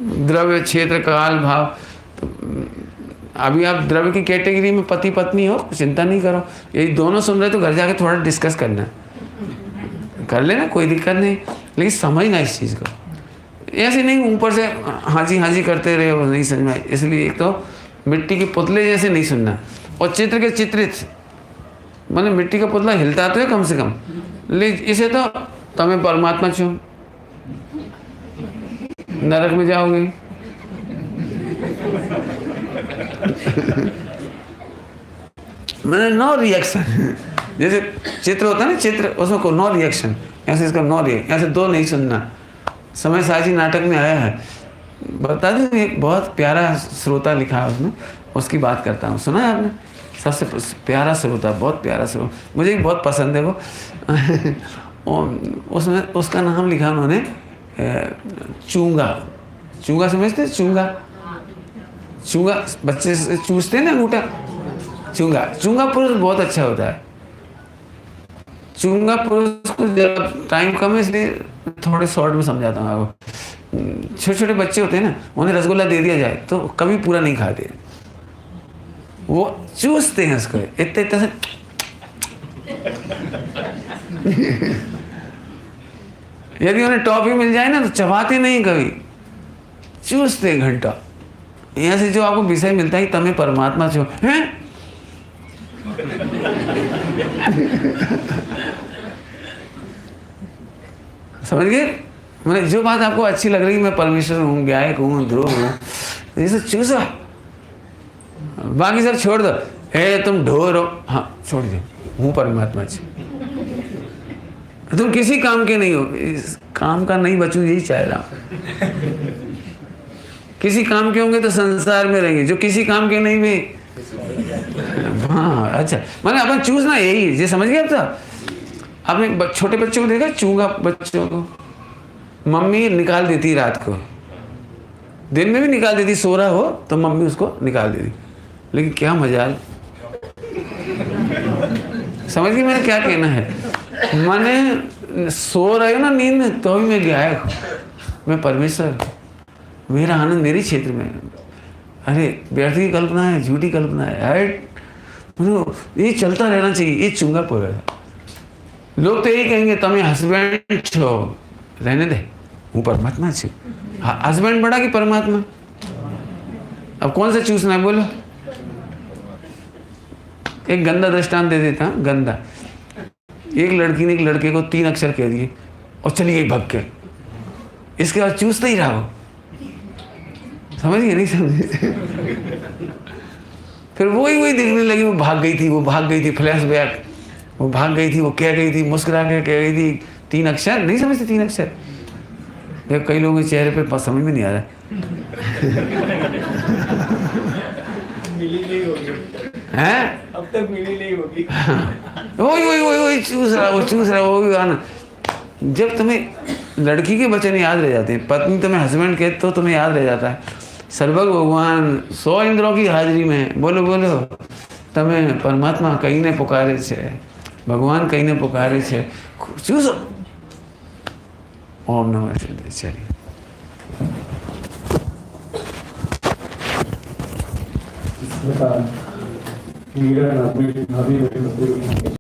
द्रव्य क्षेत्र काल भाव, तो अभी आप द्रव्य की कैटेगरी में पति पत्नी हो, चिंता नहीं करो। यही दोनों सुन रहे तो घर जाके थोड़ा डिस्कस करना, कर लेना, कोई दिक्कत नहीं, लेकिन समझना इस चीज़ को। ऐसे नहीं ऊपर से हाँ जी करते रहे, वो नहीं समझ में आए। इसलिए एक तो मिट्टी के पुतले जैसे नहीं सुनना, और चित्र के चित्रित, मैंने मिट्टी का पुतला हिलता तो है कम से कम, लेकिन इसे तो तुम्हें परमात्मा छू, नरक में जाओगे। मैंने नो रिएक्शन, जैसे चित्र होता है ना, चित्र उसमें को नो रिएक्शन, ऐसे इसका नो रिएक्शन, ऐसे 2 नहीं सुनना। समय साजी नाटक में आया है, बता दूं, एक बहुत प्यारा श्रोता लिखा है उसमें, उसकी बात करता हूँ। सुना है आपने? सबसे प्यारा श्रोता, बहुत प्यारा श्रोता, मुझे बहुत पसंद है वो। उसमें उसका नाम लिखा उन्होंने चूंगा। चूंगा समझते? चूंगा बच्चे से चूसते हैं ना अंगूठा, चूंगा पुरुष बहुत अच्छा होता है। चूंगा पुरुष को जब टाइम कम है इसलिए थोड़े शॉर्ट में समझाता हूँ आपको। छोटे छोटे बच्चे होते हैं ना, उन्हें रसगुल्ला दे दिया जाए तो कभी पूरा नहीं खाते, वो चूसते हैं उसको इतने इतने से। यदि उन्हें टॉफी मिल जाए ना तो चबाते नहीं, कभी चूसते घंटा। यहाँ से जो आपको विषय मिलता है तमें परमात्मा छो हैं। समझ गए? मैंने जो बात आपको अच्छी लग रही, मैं परमेश्वर हूँ, गायक हूँ, ध्रुव हूँ, जैसे चूसा, बाकी सब छोड़ दो। तुम ढोर हो, हाँ छोड़ दो, हूँ परमात्मा जी। तुम किसी काम के नहीं हो, इस काम का नहीं बचू, यही चाह रहा। किसी काम के होंगे तो संसार में रहेंगे, जो किसी काम के नहीं भी। हाँ अच्छा, मैंने अपन चूसना यही है, ये समझ गए? अब तो आपने छोटे बच्चों को देखा, चूंगा बच्चों को मम्मी निकाल देती रात को, दिन में भी निकाल देती, सो रहा हो तो मम्मी उसको निकाल देती। लेकिन क्या मजाल, समझ गई मैंने क्या कहना है? मैंने सो रहे हो ना नींद में, तो भी मैं गायक हूँ, मैं परमेश्वर, मेरा आनंद मेरे क्षेत्र में। अरे व्यर्थ की कल्पना है, झूठी कल्पना है, ये चलता रहना चाहिए, ये चुंगा पूरा है। लोग तो यही कहेंगे तुम्हें हस्बैंड छो, रहने दे, वो परमात्मा छे। हस्बैंड बड़ा कि परमात्मा? अब कौन सा चूसना है बोलो? एक गंदा दृष्टांत दे देता, गंदा। एक लड़की ने एक लड़के को 3 अक्षर कह दिए और चली गई भग के, इसके बाद चूसता ही रहा वो। समझ गए? नहीं समझे? फिर वही देखने लगी, वो भाग गई थी, वो भाग गई थी, फ्लैशबैक, वो भाग गई थी, वो कह गई थी, मुस्कुरा के कह गई थी 3 अक्षर। नहीं समझते 3 अक्षर? देखो कई लोगों के चेहरे पे समझ में नहीं आ रहा है। अब तक मिली नहीं होगी। वही चूस रहा वो भी आना। जब तुम्हें लड़की के वचन याद रह जाते हैं, पत्नी तुम्हें हस्बैंड कहते तो तुम्हें याद रह जाता है। सर्वज्ञ भगवान 100 इंद्रों की हाजिरी में बोलो बोलो तमें परमात्मा कहीं ने पुकारे छे, भगवान कहीं ने पुकारे छे, चूसो। ओम नमः शिवाय। चलिए।